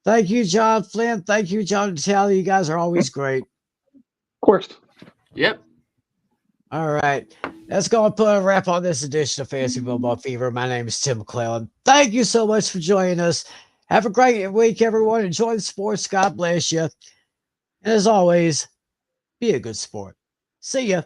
thank you, John Flynn. Thank you, John Natale. You guys are always great. Of course. Yep. All right. Let's go and put a wrap on this edition of Fantasy Football Fever. My name is Tim McClellan. Thank you so much for joining us. Have a great week, everyone. Enjoy the sports. God bless you. And as always, be a good sport. See ya.